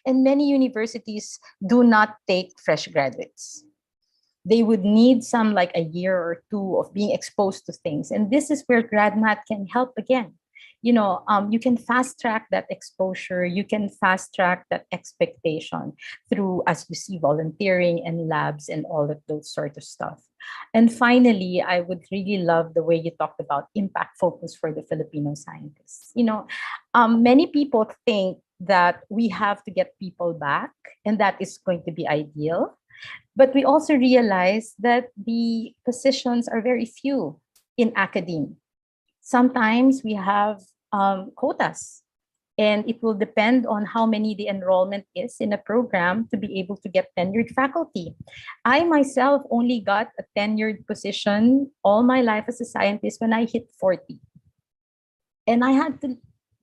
and many universities do not take fresh graduates. They would need some like a year or two of being exposed to things. And this is where GradMAP can help again. You can fast track that exposure, you can fast track that expectation through, as you see, volunteering and labs and all of those sort of stuff. And finally, I would really love the way you talked about impact focus for the Filipino scientists. Many people think that we have to get people back, and that is going to be ideal. But we also realize that the positions are very few in academia. Sometimes we have quotas, and it will depend on how many the enrollment is in a program to be able to get tenured faculty. I myself only got a tenured position all my life as a scientist when I hit 40. And I had to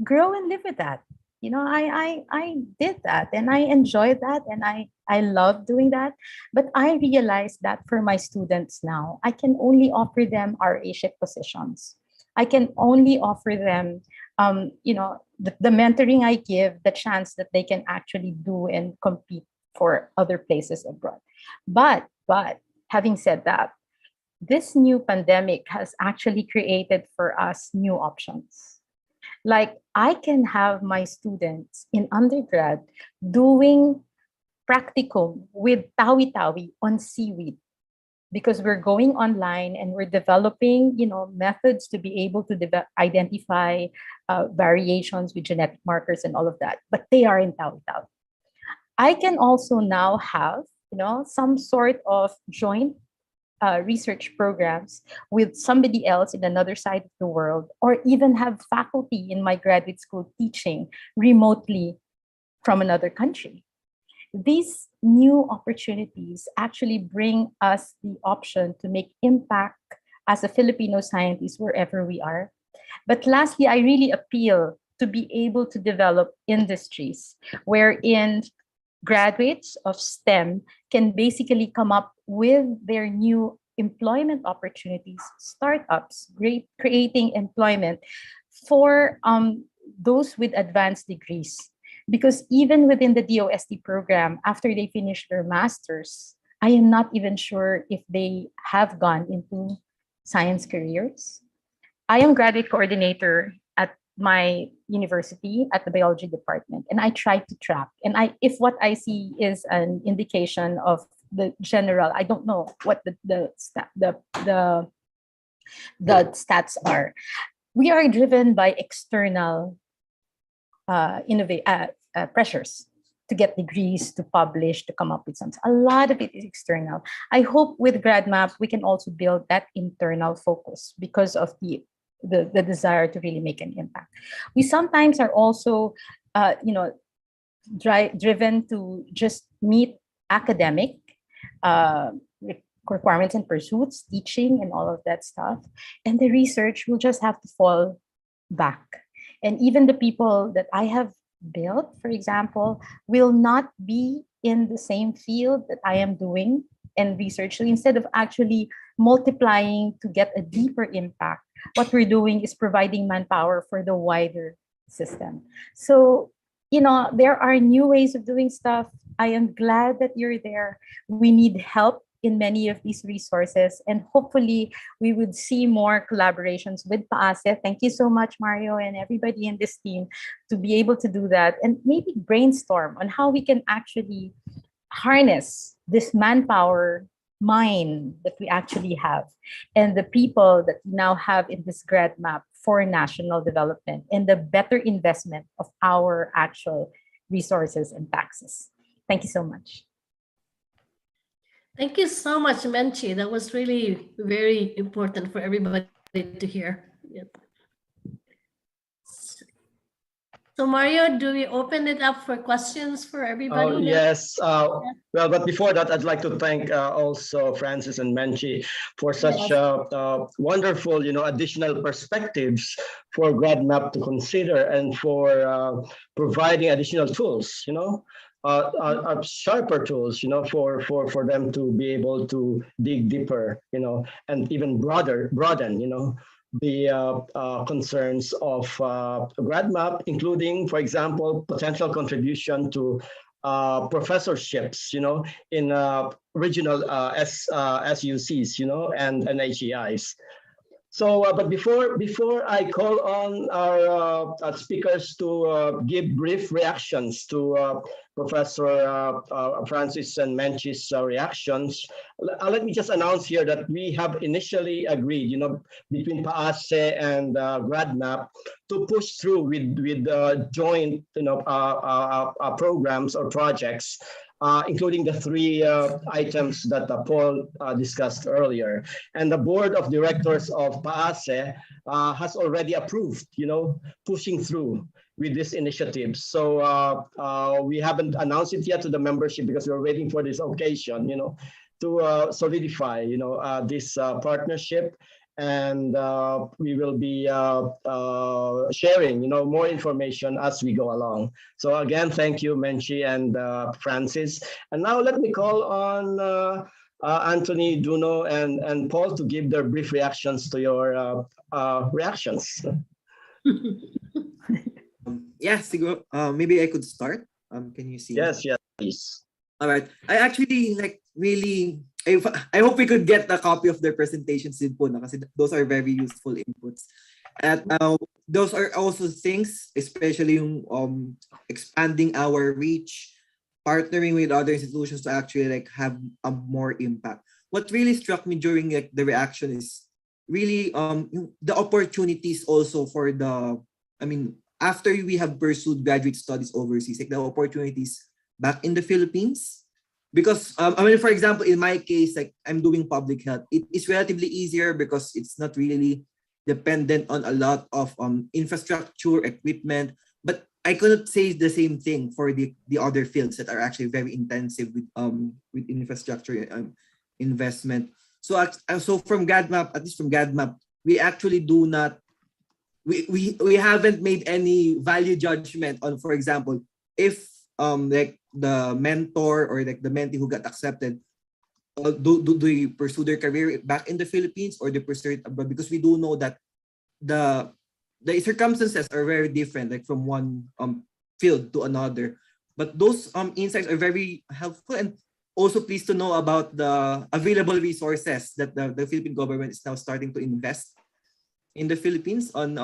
grow and live with that. I did that and I enjoyed that and I love doing that. But I realized that for my students now, I can only offer them RA-ship positions. I can only offer them, the mentoring I give, the chance that they can actually do and compete for other places abroad. But having said that, this new pandemic has actually created for us new options. Like I can have my students in undergrad doing practicum with tawi-tawi on seaweed because we're going online and we're developing, methods to be able to identify variations with genetic markers and all of that. But they are in tawi-tawi. I can also now have, some sort of joint research programs with somebody else in another side of the world, or even have faculty in my graduate school teaching remotely from another country. These new opportunities actually bring us the option to make impact as a Filipino scientist wherever we are. But lastly, I really appeal to be able to develop industries wherein graduates of STEM can basically come up with their new employment opportunities, startups, creating employment for those with advanced degrees. Because even within the DOST program, after they finish their master's, I am not even sure if they have gone into science careers. I am graduate coordinator at my university at the biology department, and I try to track. And if what I see is an indication of the general, I don't know what the stats are. We are driven by external pressures to get degrees, to publish, to come up with something. A lot of it is external. I hope with GradMAP we can also build that internal focus because of the desire to really make an impact. We sometimes are also, driven to just meet academic requirements and pursuits, teaching and all of that stuff. And the research will just have to fall back. And even the people that I have built, for example, will not be in the same field that I am doing and research. So instead of actually multiplying to get a deeper impact, what we're doing is providing manpower for the wider system. So, there are new ways of doing stuff. I am glad that you're there. We need help in many of these resources, and hopefully we would see more collaborations with PAASE. Thank you so much, Mario, and everybody in this team to be able to do that and maybe brainstorm on how we can actually harness this manpower mine that we actually have and the people that we now have in this GradMAP for national development and the better investment of our actual resources and taxes. Thank you so much. Thank you so much, Menchi. That was really very important for everybody to hear. Yep. So Mario, do we open it up for questions for everybody? Oh, yes. Well, but before that, I'd like to thank also Francis and Menchi for such wonderful, additional perspectives for GradMAP to consider and for providing additional tools, sharper tools, for them to be able to dig deeper, and even broaden, the concerns of GradMAP, including, for example, potential contribution to professorships, in regional SUCs, and HEIs. So, but before I call on our speakers to give brief reactions to Professor Francis and Menchi's reactions, let me just announce here that we have initially agreed, between PAASE and GradMAP to push through with joint, programs or projects, including the three items that Paul discussed earlier. And the board of directors of PAASE has already approved, pushing through with this initiative. So we haven't announced it yet to the membership because we're waiting for this occasion, to solidify, this partnership. and we will be sharing, more information as we go along. So again, thank you, Menchi and Francis. And now let me call on Anthony, Duno, and Paul to give their brief reactions to your reactions. Yeah, siguro, maybe I could start. Can you see? Yes, please. All right. I actually really. I hope we could get a copy of their presentations din po, kasi those are very useful inputs. And those are also things, especially yung expanding our reach, partnering with other institutions to actually have a more impact. What really struck me during the reaction is really the opportunities also for after we have pursued graduate studies overseas, the opportunities back in the Philippines. Because for example, in my case, I'm doing public health, it is relatively easier because it's not really dependent on a lot of infrastructure, equipment. But I couldn't say the same thing for the other fields that are actually very intensive with infrastructure investment. So from GradMAP, at least from GradMAP, we actually do not, we haven't made any value judgment on, for example, if the mentor or the mentee who got accepted, do they pursue their career back in the Philippines or they pursue it abroad? Because we do know that the circumstances are very different, from one field to another. But those insights are very helpful, and also pleased to know about the available resources that the Philippine government is now starting to invest in the Philippines on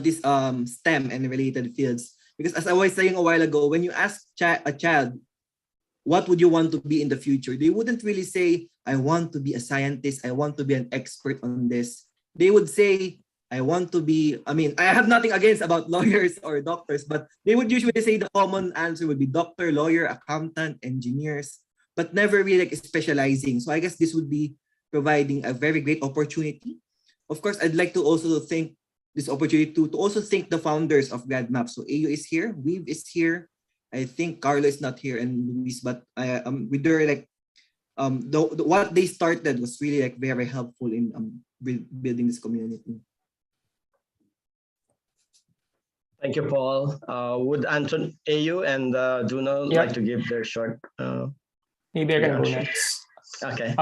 this STEM and related fields. Because as I was saying a while ago, when you ask a child, what would you want to be in the future? They wouldn't really say, I want to be a scientist, I want to be an expert on this. They would say, I want to be, I have nothing against about lawyers or doctors, but they would usually say the common answer would be doctor, lawyer, accountant, engineers, but never really specializing. So I guess this would be providing a very great opportunity. Of course, I'd like to also thank this opportunity to also thank the founders of GradMAP. So AU is here, Weave is here. I think Carlo is not here and Luis, but with their what they started was really very helpful in building this community. Thank you, Paul. Would Anton, AU, and Duno like to give their short? Maybe I can go next. Okay.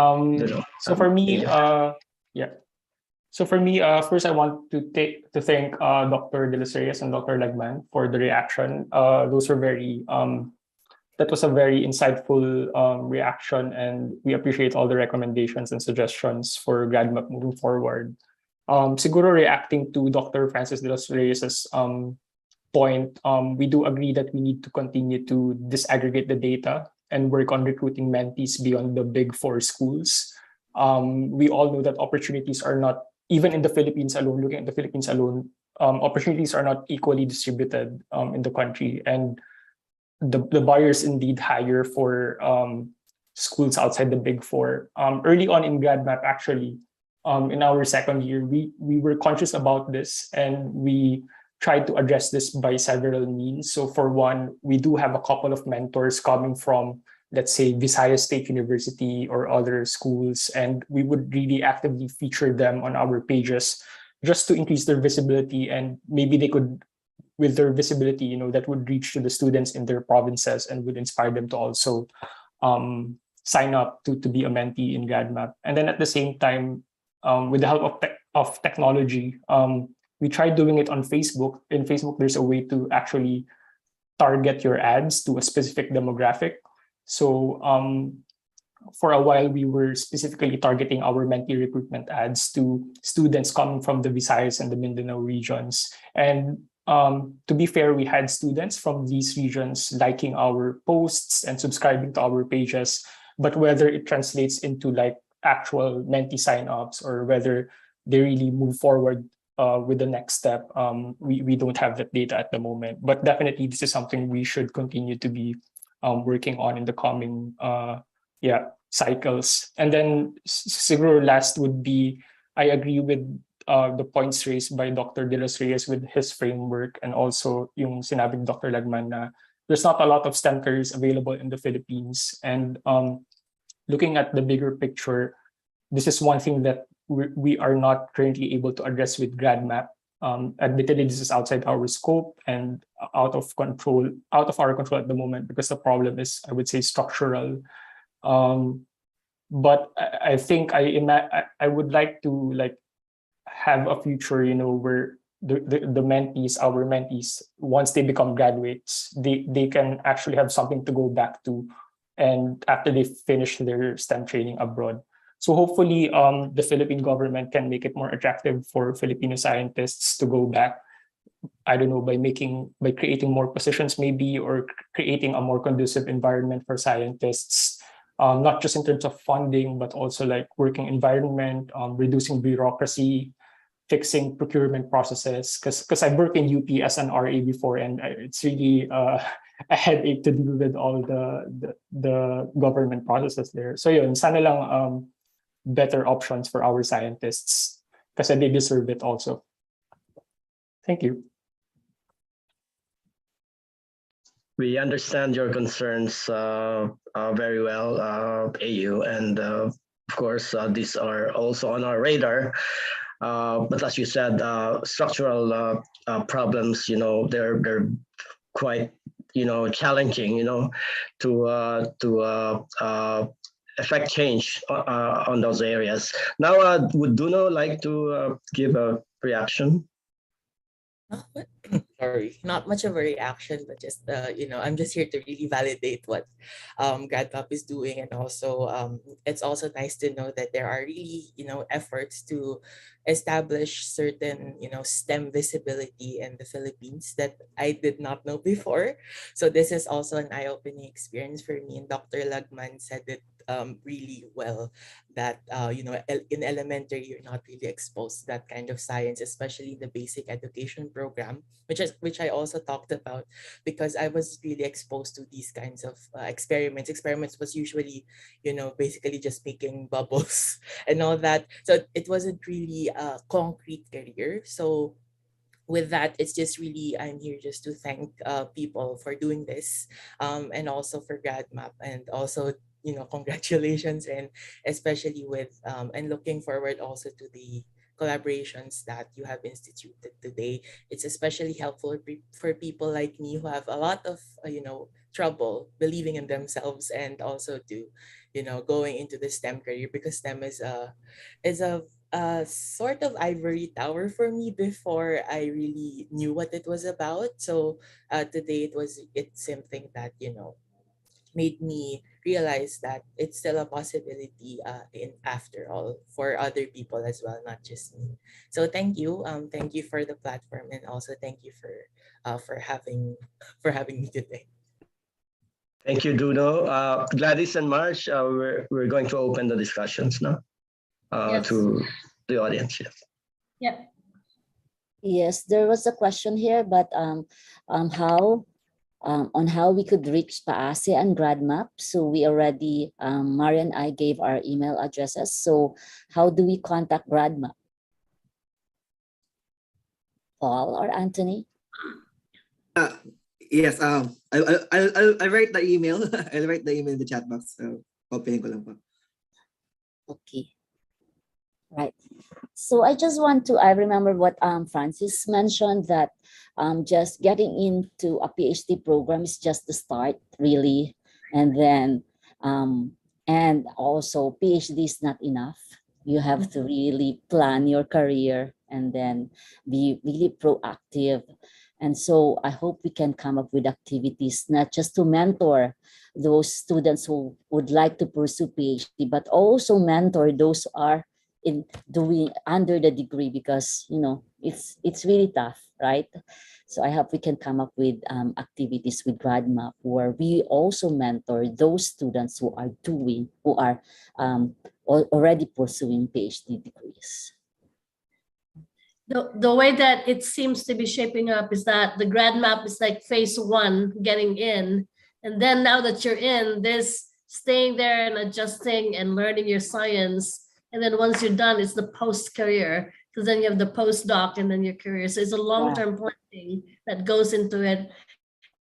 So for me, So for me, first I want to thank Dr. De Los Reyes and Dr. Legman for the reaction. Those were that was a very insightful reaction, and we appreciate all the recommendations and suggestions for GradMAP moving forward. Siguro reacting to Dr. Francis De Los Reyes' point, we do agree that we need to continue to disaggregate the data and work on recruiting mentees beyond the big four schools. We all know that opportunities are not, even in the Philippines alone, looking at the Philippines alone, opportunities are not equally distributed in the country. And the barriers indeed higher for schools outside the big four. Early on in GradMAP, actually, in our second year, we were conscious about this, and we tried to address this by several means. So for one, we do have a couple of mentors coming from, let's say, Visayas State University or other schools, and we would really actively feature them on our pages just to increase their visibility, and maybe they could, with their visibility, that would reach to the students in their provinces and would inspire them to also sign up to be a mentee in GradMAP. And then at the same time, with the help of technology, we tried doing it on Facebook. In Facebook, there's a way to actually target your ads to a specific demographic. So for a while, we were specifically targeting our mentee recruitment ads to students coming from the Visayas and the Mindanao regions. And to be fair, we had students from these regions liking our posts and subscribing to our pages, but whether it translates into actual mentee signups or whether they really move forward with the next step, we don't have that data at the moment. But definitely, this is something we should continue to be working on in the coming cycles. And then siguro last would be, I agree with the points raised by Dr. De Los Reyes with his framework, and also yung sinabing Dr. Lagman na there's not a lot of STEM careers available in the Philippines. And looking at the bigger picture, this is one thing that we are not currently able to address with GradMAP. Admittedly, this is outside our scope and out of our control at the moment, because the problem is, I would say, structural. But I think I would like to have a future, where the mentees, our mentees, once they become graduates, they can actually have something to go back to, and after they finish their STEM training abroad. So hopefully, the Philippine government can make it more attractive for Filipino scientists to go back. I don't know, by creating more positions maybe, or creating a more conducive environment for scientists, not just in terms of funding, but also like working environment, reducing bureaucracy, fixing procurement processes. Because I worked in UP as an RA before, and it's really a headache to deal with all the government processes there. So yun, sana lang better options for our scientists, because they deserve it also. Thank you. We understand your concerns very well, AU, and of course, these are also on our radar. But as you said, structural problems, they're quite, challenging, to affect change on those areas. Now, would Duno like to give a reaction? Sorry, not much of a reaction, but just I'm just here to really validate what GradMAP is doing, and also it's also nice to know that there are really efforts to establish certain STEM visibility in the Philippines that I did not know before. So this is also an eye-opening experience for me, and Dr. Lagman said it really well, that in elementary you're not really exposed to that kind of science, especially in the basic education program, which I also talked about, because I was really exposed to these kinds of experiments. Experiments was usually basically just making bubbles and all that, so it wasn't really a concrete career. So with that, it's just really, I'm here just to thank people for doing this, and also for GradMAP, and also congratulations, and especially with and looking forward also to the collaborations that you have instituted today. It's especially helpful for people like me who have a lot of trouble believing in themselves, and also to going into the STEM career, because STEM is a sort of ivory tower for me before I really knew what it was about. So today it's something that made me realize that it's still a possibility in after all, for other people as well, not just me. So thank you for the platform, and also thank you for having me today. Thank you, Duno. Gladys and March, we're going to open the discussions now Yes. to the audience. Yes. Yeah. Yes, there was a question here, but on how we could reach PAASE and GradMAP. So we already, Maria and I gave our email addresses. So how do we contact GradMAP? Paul or Anthony? Yes, I'll write the email. I'll write the email in the chat box. Opening ko lang po. Okay. Right. So I just want to, I remember what Francis mentioned, that just getting into a PhD program is just the start, really. And then, and also PhD is not enough. You have to really plan your career and then be really proactive. And so I hope we can come up with activities, not just to mentor those students who would like to pursue PhD, but also mentor those who are in doing under the degree, because it's really tough, right? So I hope we can come up with activities with GradMAP where we also mentor those students who are already pursuing PhD degrees. The way that it seems to be shaping up is that the GradMAP is like phase one, getting in, and then now that you're in, there's staying there and adjusting and learning your science. And then once you're done, it's the post-career, because then you have the postdoc and then your career. So it's a long-term planning that goes into it.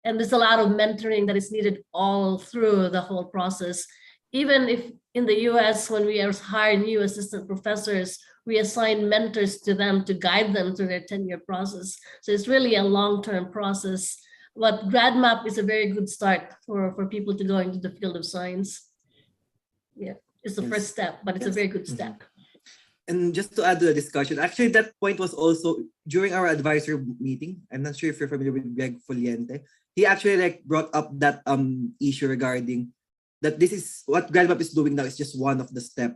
And there's a lot of mentoring that is needed all through the whole process. Even if in the US, when we hire new assistant professors, we assign mentors to them to guide them through their tenure process. So it's really a long-term process. But GradMAP is a very good start for people to go into the field of science. Yeah, it's the first step, but it's a very good step. And just to add to the discussion, actually that point was also during our advisory meeting. I'm not sure if you're familiar with Greg Foliente. He actually like brought up that issue regarding that this is what GradMAP is doing now is just one of the steps,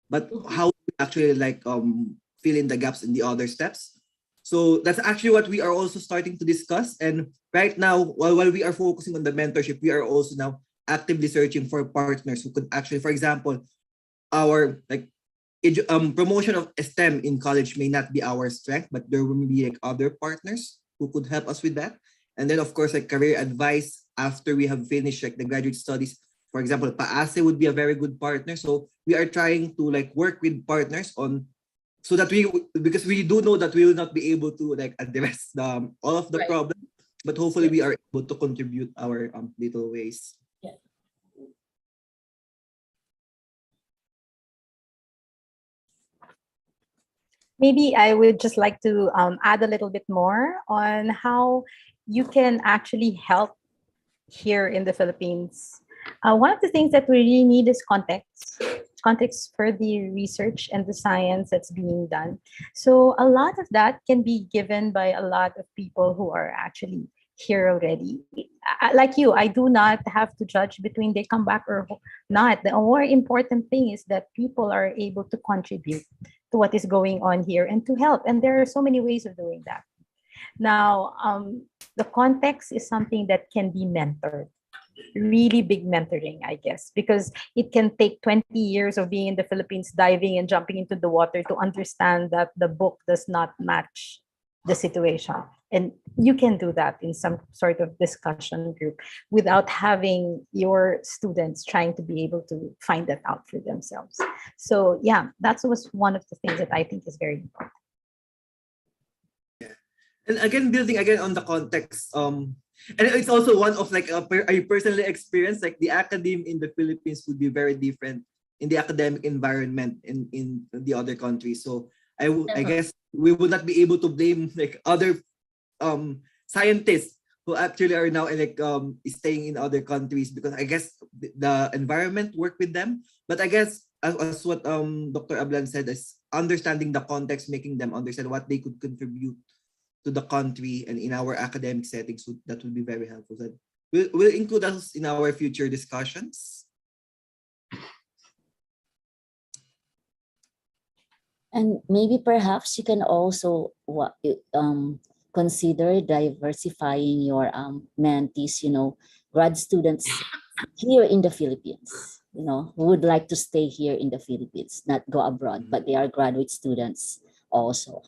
but how we actually like fill in the gaps in the other steps. So that's actually what we are also starting to discuss. And right now, while we are focusing on the mentorship, we are also now actively searching for partners who could actually, for example, our like promotion of STEM in college may not be our strength, but there will be like other partners who could help us with that. And then of course, like career advice after we have finished like the graduate studies. For example, PAASE would be a very good partner. So we are trying to like work with partners on so that because we do know that we will not be able to like address all of the problems, but hopefully we are able to contribute our little ways. Maybe I would just like to add a little bit more on how you can actually help here in the Philippines. One of the things that we really need is context for the research and the science that's being done. So a lot of that can be given by a lot of people who are actually here already. Like you, I do not have to judge between they come back or not. The more important thing is that people are able to contribute to what is going on here and to help. And there are so many ways of doing that. Now, the context is something that can be mentored. Really big mentoring, I guess, because it can take 20 years of being in the Philippines, diving and jumping into the water to understand that the book does not match the situation. And you can do that in some sort of discussion group without having your students trying to be able to find that out for themselves. So yeah, that was one of the things that I think is very important. And again, building again on the context, and it's also one of like I personally experienced like the academe in the Philippines would be very different in the academic environment in the other countries. So I guess we would not be able to blame like other scientists who actually are now like staying in other countries because I guess the environment work with them. But I guess as what Dr. Ablan said is understanding the context, making them understand what they could contribute to the country and in our academic settings, so that would be very helpful. That we'll include us in our future discussions. And maybe perhaps you can also consider diversifying your mentees, grad students here in the Philippines, who would like to stay here in the Philippines, not go abroad, but they are graduate students also.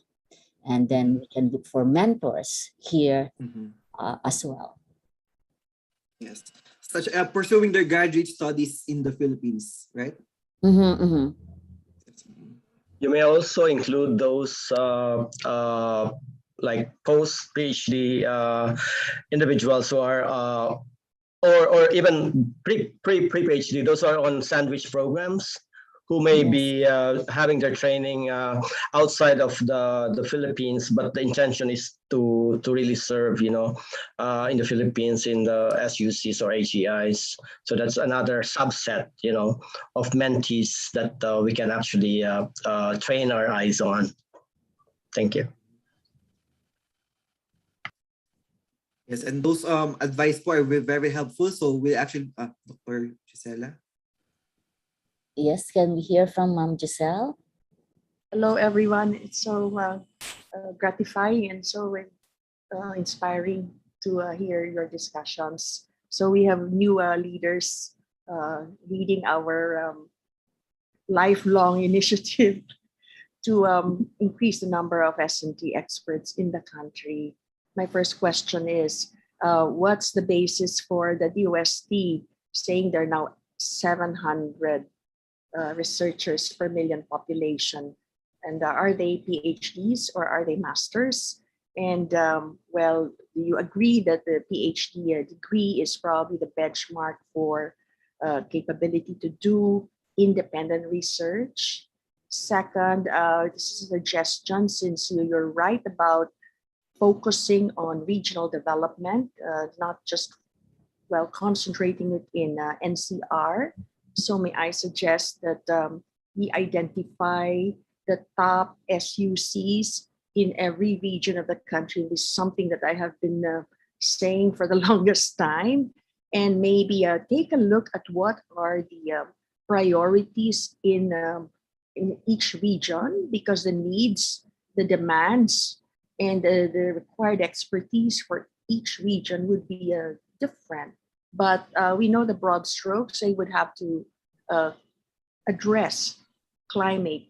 And then we can look for mentors here as well. Yes, such pursuing their graduate studies in the Philippines, right? You may also include those like post-PhD individuals who are or even pre-PhD. Those are on sandwich programs who may be having their training outside of the Philippines, but the intention is to really serve, in the Philippines in the SUCs or AGIs. So that's another subset, of mentees that we can actually train our eyes on. Thank you. Yes, and those advice are very helpful. So we actually, Dr. Gisela. Yes, can we hear from Ma'am Giselle? Hello, everyone. It's so gratifying and so inspiring to hear your discussions. So we have new leaders leading our lifelong initiative to increase the number of S&T experts in the country. My first question is, what's the basis for the DOST saying there are now 700 researchers per million population, and are they PhDs or are they masters? And well, do you agree that the PhD degree is probably the benchmark for capability to do independent research? Second, this is a suggestion, since you're right about focusing on regional development, not just, well, concentrating it in NCR. So may I suggest that we identify the top SUCs in every region of the country. This is something that I have been saying for the longest time. And maybe take a look at what are the priorities in each region, because the needs, the demands, and the required expertise for each region would be different. But we know the broad strokes. They would have to address climate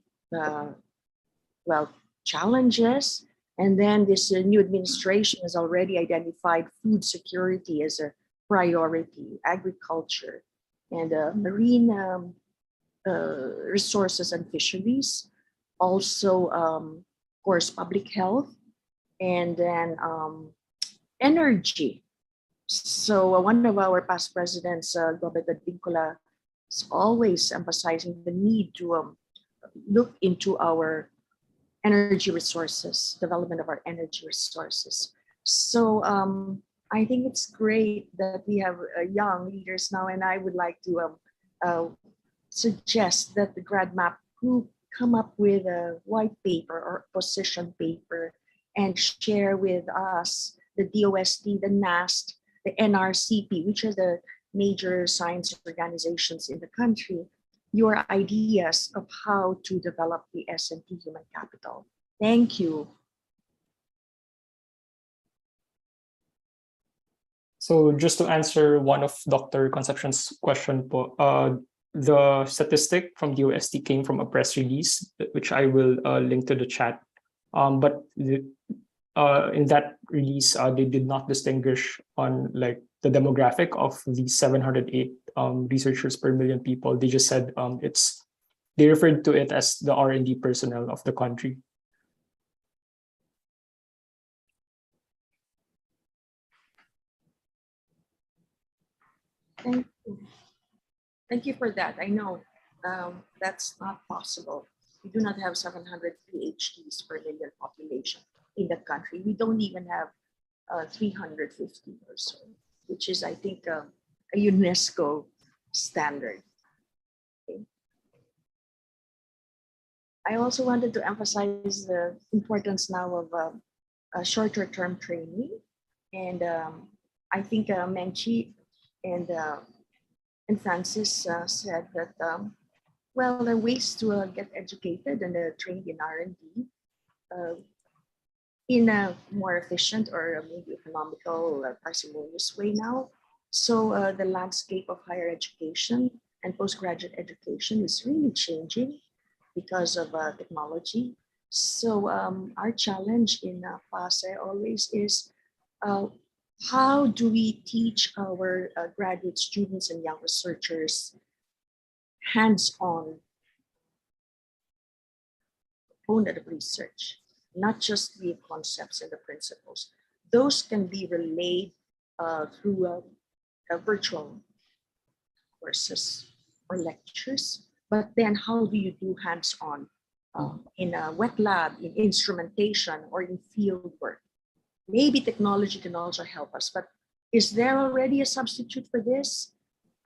challenges. And then this new administration has already identified food security as a priority, agriculture, and marine resources and fisheries. Also, of course, public health, and then energy. So one of our past presidents, Governor Vincula, is always emphasizing the need to look into our energy resources, development of our energy resources. So I think it's great that we have young leaders now, and I would like to suggest that the GradMAP group come up with a white paper or position paper and share with us, the DOST, the NAST, the NRCP, which are the major science organizations in the country, your ideas of how to develop the S&T human capital. Thank you. So just to answer one of Dr. Concepcion's question, the statistic from DOST came from a press release, which I will link to the chat. But in that release, they did not distinguish on like the demographic of the 708 researchers per million people. They just said they referred to it as the R&D personnel of the country. Thank you. Thank you for that. I know that's not possible. We do not have 700 PhDs per million population in the country. We don't even have 350 or so, which is, I think, a UNESCO standard. Okay. I also wanted to emphasize the importance now of shorter term training. And I think Menchi and Francis said that, well, there are ways to get educated and trained in R&D in a more efficient or maybe economical, parsimonious way now. So the landscape of higher education and postgraduate education is really changing because of technology. So our challenge in PAASE always is, how do we teach our graduate students and young researchers hands-on component of research, not just the concepts and the principles. Those can be relayed through virtual courses or lectures, but then how do you do hands-on in a wet lab, in instrumentation, or in field work? Maybe technology can also help us, but is there already a substitute for this?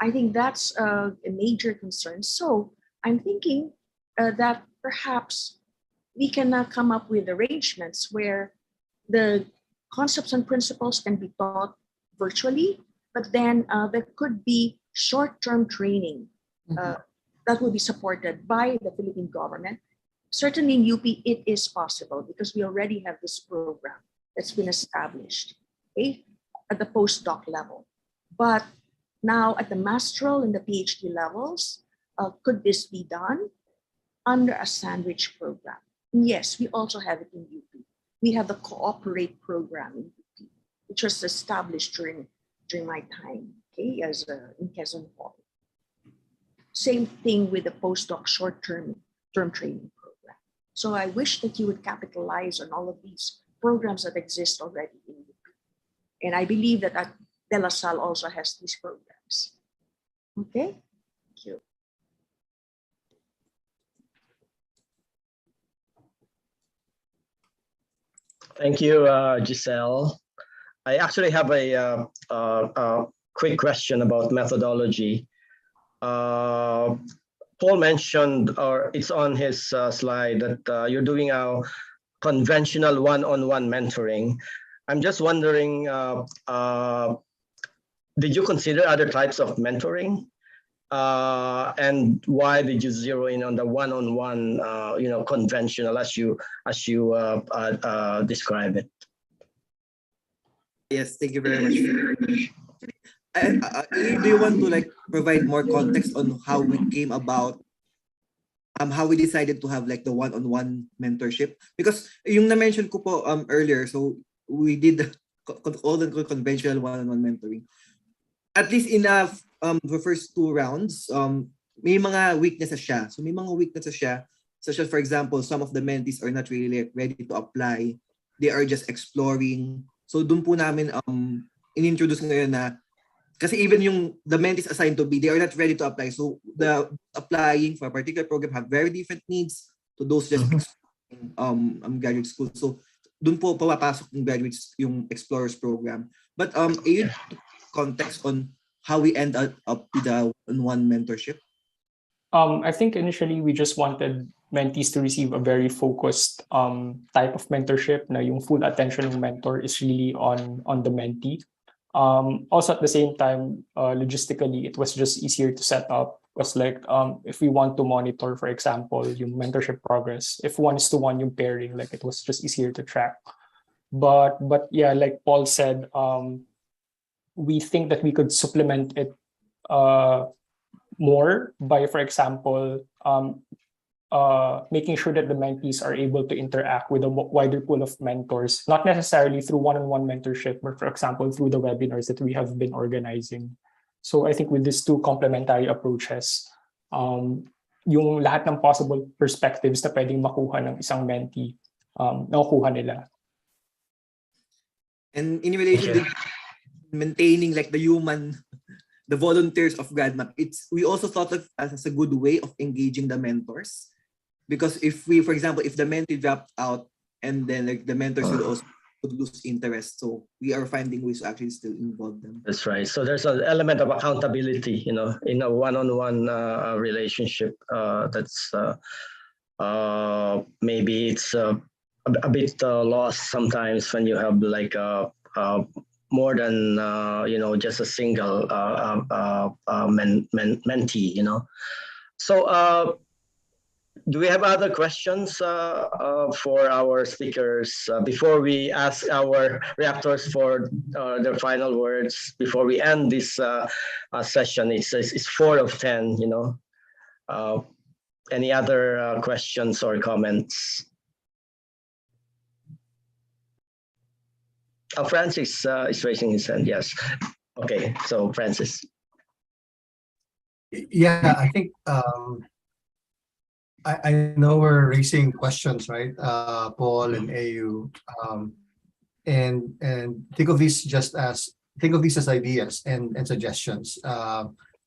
I think that's a major concern. So I'm thinking that perhaps we can come up with arrangements where the concepts and principles can be taught virtually, but then there could be short-term training that will be supported by the Philippine government. Certainly in UP, it is possible because we already have this program that's been established, okay, at the postdoc level. But now at the master's and the PhD levels, could this be done under a sandwich program? Yes, we also have it in UP. We have the Cooperate program in UP, which was established during my time, okay, as in Quezon Hall. Same thing with the postdoc short-term training program. So I wish that you would capitalize on all of these programs that exist already in UP. And I believe that De La Salle also has these programs. Okay, thank you. Thank you, Giselle. I actually have a quick question about methodology. Paul mentioned, or it's on his slide, that you're doing a conventional one-on-one mentoring. I'm just wondering, did you consider other types of mentoring? And why did you zero in on the one-on-one, conventional as you describe it? Yes, thank you very much. Do you want to like provide more context on how we came about, how we decided to have like the one-on-one mentorship? Because yung na-mention ko po earlier, so we did the conventional one-on-one mentoring. At least in the first 2 rounds, may mga weaknesses siya. So may mga weaknesses siya, such as for example, some of the mentees are not really ready to apply. They are just exploring. So dun po namin in-introduce ngayon na kasi even the mentees assigned to be, they are not ready to apply. So the applying for a particular program have very different needs to those just exploring graduate school. So dun po papasok yung Explorers program. But context on how we end up with the one mentorship? I think initially we just wanted mentees to receive a very focused type of mentorship na yung full attention ng mentor is really on the mentee. Also at the same time, logistically, it was just easier to set up. Because like if we want to monitor, for example, yung mentorship progress, if 1:1 yung pairing, like it was just easier to track. But yeah, like Paul said, we think that we could supplement it more by, for example, making sure that the mentees are able to interact with a wider pool of mentors, not necessarily through one-on-one mentorship, but for example, through the webinars that we have been organizing. So I think with these 2 complementary approaches, yung lahat ng possible perspectives na pwedeng makuha ng isang mentee, nakukuha nila. And in relation to maintaining like the volunteers of GradMAP, we also thought of as a good way of engaging the mentors. Because if we, for example, if the mentee dropped out and then like the mentors would lose interest. So we are finding ways to actually still involve them. That's right. So there's an element of accountability, in a one-on-one relationship. That's maybe it's a bit lost sometimes when you have like more than just a single mentee. So do we have other questions for our speakers before we ask our reactors for their final words before we end this session? It's 4 of 10. Any other questions or comments? Francis is raising his hand. Yes. Okay. So Francis. Yeah, I think I know we're raising questions, right? Paul and AU, and think of these as ideas and suggestions.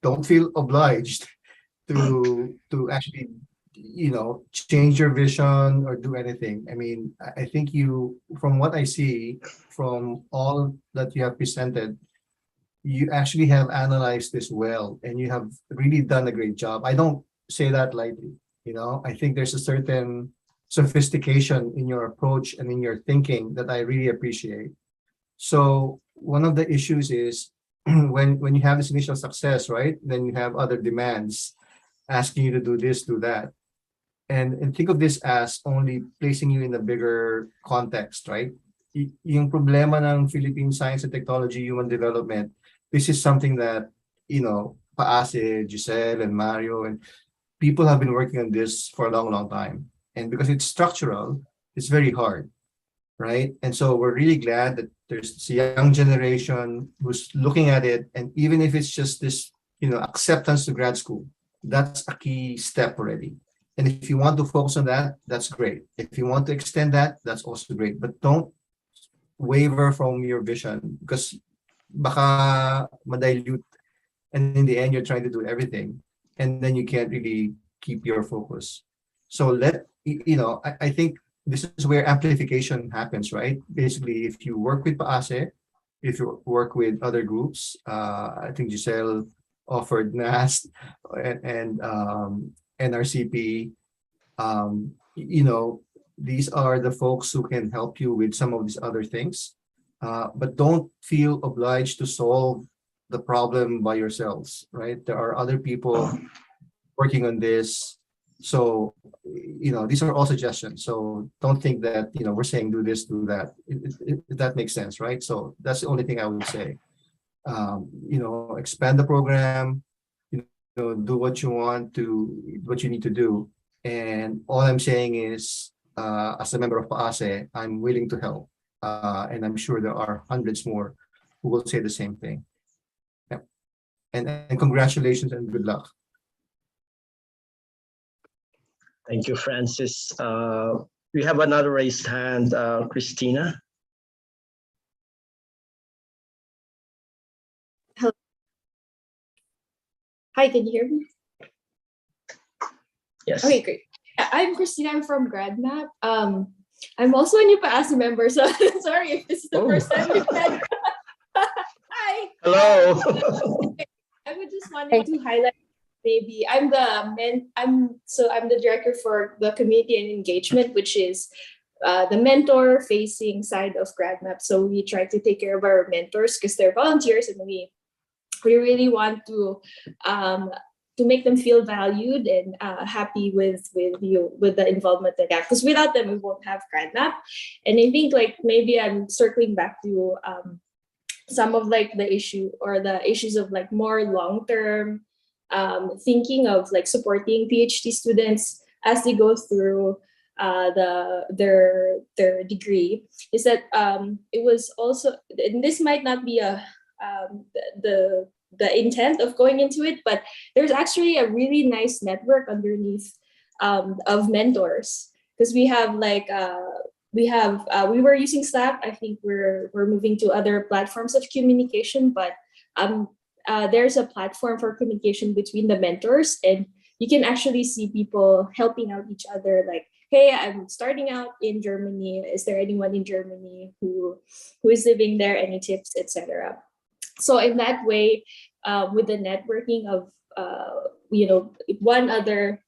Don't feel obliged to actually change your vision or do anything. I mean, I think from what I see from all that you have presented, you actually have analyzed this well and you have really done a great job. I don't say that lightly. I think there's a certain sophistication in your approach and in your thinking that I really appreciate. So one of the issues is when you have this initial success, right? Then you have other demands asking you to do this, do that. And think of this as only placing you in a bigger context, right? Yung problema ng Philippine science and technology, human development, this is something that, PAASE, Giselle and Mario and people have been working on this for a long, long time. And because it's structural, it's very hard, right? And so we're really glad that there's this young generation who's looking at it. And even if it's just this, acceptance to grad school, that's a key step already. And if you want to focus on that, that's great. If you want to extend that, that's also great. But don't waver from your vision because baka ma-dilute. And in the end, you're trying to do everything. And then you can't really keep your focus. So I think this is where amplification happens, right? Basically, if you work with PAASE, if you work with other groups, I think Giselle offered NAST and NRCP, you know, these are the folks who can help you with some of these other things. But don't feel obliged to solve the problem by yourselves, right? There are other people working on this. So, you know, these are all suggestions. So don't think that, you know, we're saying do this, do that. If that makes sense, right? So that's the only thing I would say. You know, expand the program, you know, do what you want to, what you need to do. And all I'm saying is, as a member of PAASE, I'm willing to help. And I'm sure there are hundreds more who will say the same thing. Yeah. And congratulations and good luck. Thank you, Francis. We have another raised hand, Christina. Hello. Hi, can you hear me? Yes. Okay, great. I'm Christina. I'm from GradMAP. I'm also a new PAASE member, so sorry if this is the first time we've met. Hi. Hello. I would just wanted to highlight. Maybe I'm the director for the community and engagement, which is the mentor facing side of GradMAP. So we try to take care of our mentors because they're volunteers, and we really want to make them feel valued and happy with the involvement they have. Because without them, we won't have GradMAP. And I think like maybe I'm circling back to some of like the issues of like more long-term thinking of like supporting PhD students as they go through their degree, is that it was also, and this might not be the intent of going into it, but there's actually a really nice network underneath of mentors, because we have like we were using Slack. I think we're moving to other platforms of communication, but there's a platform for communication between the mentors, and you can actually see people helping out each other. Like, hey, I'm starting out in Germany. Is there anyone in Germany who is living there? Any tips, etc. So in that way, with the networking of one other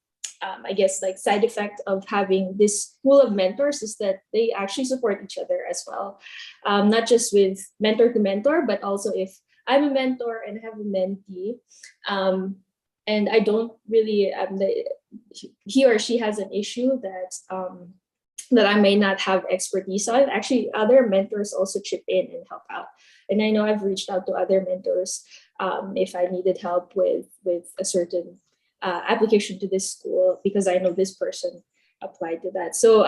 I guess like side effect of having this pool of mentors is that they actually support each other as well, not just with mentor to mentor, but also if I'm a mentor and have a mentee, and I don't really, he or she has an issue that I may not have expertise on. Actually, other mentors also chip in and help out. And I know I've reached out to other mentors if I needed help with a certain application to this school, because I know this person applied to that. So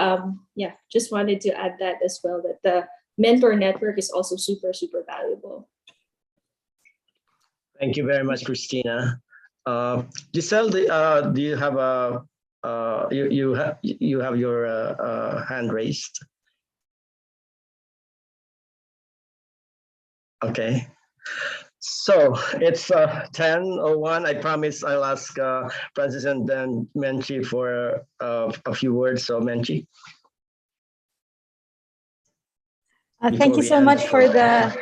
yeah, just wanted to add that as well, that the mentor network is also super, super valuable. Thank you very much, Christina. Giselle, do you have a you have your hand raised? Okay. So it's 10:01. I promise I'll ask Francis and then Menchi for a few words. So Menchi. Thank you so much for the.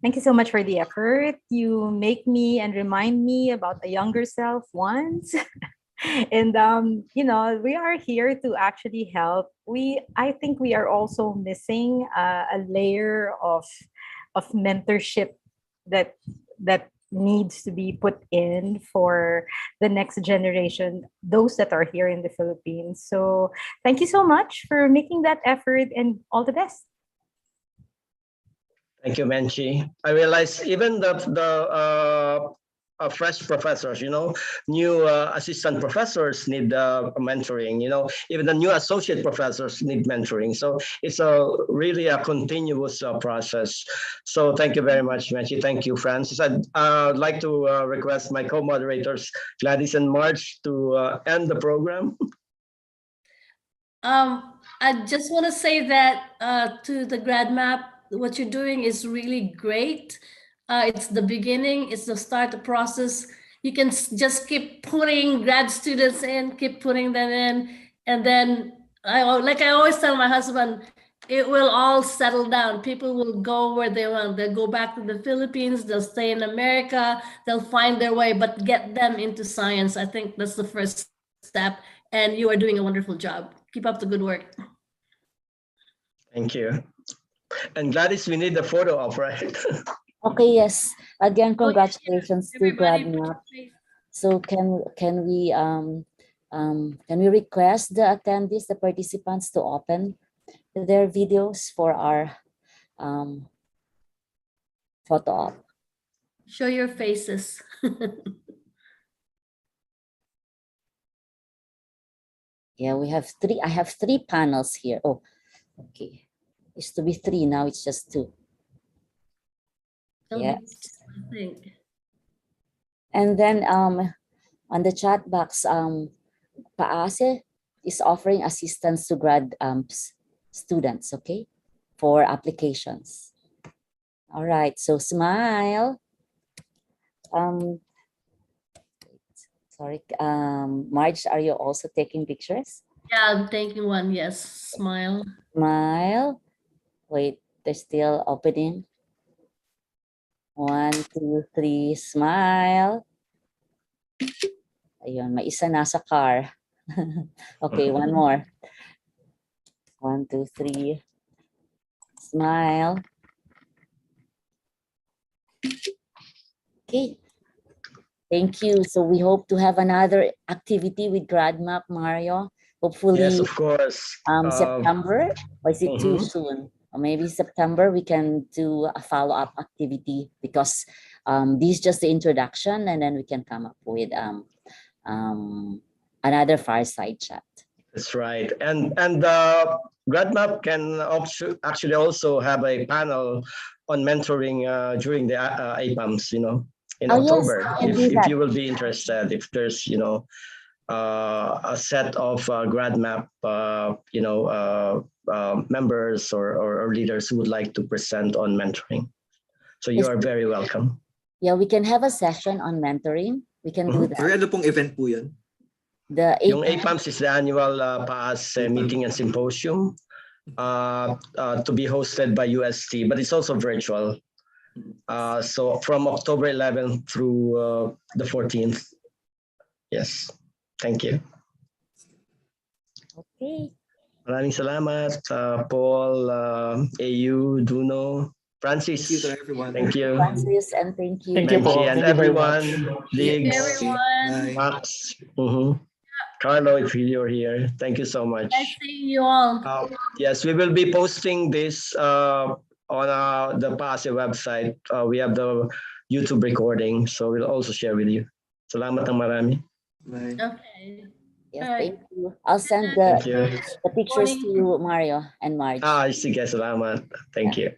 Thank you so much for the effort. You make me and remind me about a younger self once. And you know, we are here to actually help. I think we are also missing a layer of mentorship that needs to be put in for the next generation, those that are here in the Philippines. So thank you so much for making that effort, and all the best. Thank you, Menchi. I realize even the fresh professors, you know, new assistant professors need mentoring, you know, even the new associate professors need mentoring. So it's really a continuous process. So thank you very much, Menchi. Thank you, Francis. I'd like to request my co-moderators, Gladys and Marge, to end the program. I just want to say that to the GradMAP, what you're doing is really great. It's the beginning, it's the start of the process. You can just keep putting grad students in, keep putting them in, and then like I always tell my husband, it will all settle down. People will go where they want. They'll go back to the Philippines. They'll stay in America. They'll find their way, but get them into science. I think that's the first step. And you are doing a wonderful job. Keep up the good work. Thank you. And Gladys, we need the photo op, right? Okay, yes. Again, congratulations to Everybody put GradMAP. your face. So can we request the attendees, the participants, to open their videos for our photo op? Show your faces. Yeah, we have three. I have three panels here. Oh, okay. It used to be three. Now it's just two. Yeah. I think. And then on the chat box, PAASE is offering assistance to grad students, okay, for applications. All right, so smile. Sorry, Marge, are you also taking pictures? Yeah, I'm taking one. Yes, smile. Smile. Wait, they're still opening. 1, 2, 3, smile. Ayun, may isa nasa car. Okay, one more. 1, 2, 3. Smile. Okay. Thank you. So we hope to have another activity with GradMAP, Mario. Hopefully, Yes, of course. September, or is it too soon? Or maybe September we can do a follow-up activity, because this is just the introduction, and then we can come up with another fireside chat. That's right. And GradMAP can actually also have a panel on mentoring during the APAMS, in October. Yes, if you will be interested, if there's, a set of GradMAP, members or leaders who would like to present on mentoring. So you are very welcome. Yeah, we can have a session on mentoring. We can do that. Or ano pong event po yun? Yung APAMS is the annual PAASE meeting and symposium to be hosted by UST, but it's also virtual. So from October 11th through the 14th. Yes, thank you. Okay. Maraming salamat, Paul, AU, Duno, Francis. Thank you to everyone. Thank you. Francis, and thank you. Thank you, Paul. And Thank you very everyone, much. Diggs, Everyone. Max, Carlo, if you're here, thank you so much. Nice seeing you all. Yes, we will be posting this on the PAASE website. We have the YouTube recording, so we'll also share with you. Salamat ng marami. Bye. Okay. Yes, All right. thank you. I'll send Thank you. the pictures to you, Mario and Marge. Sige, salamat. Thank you.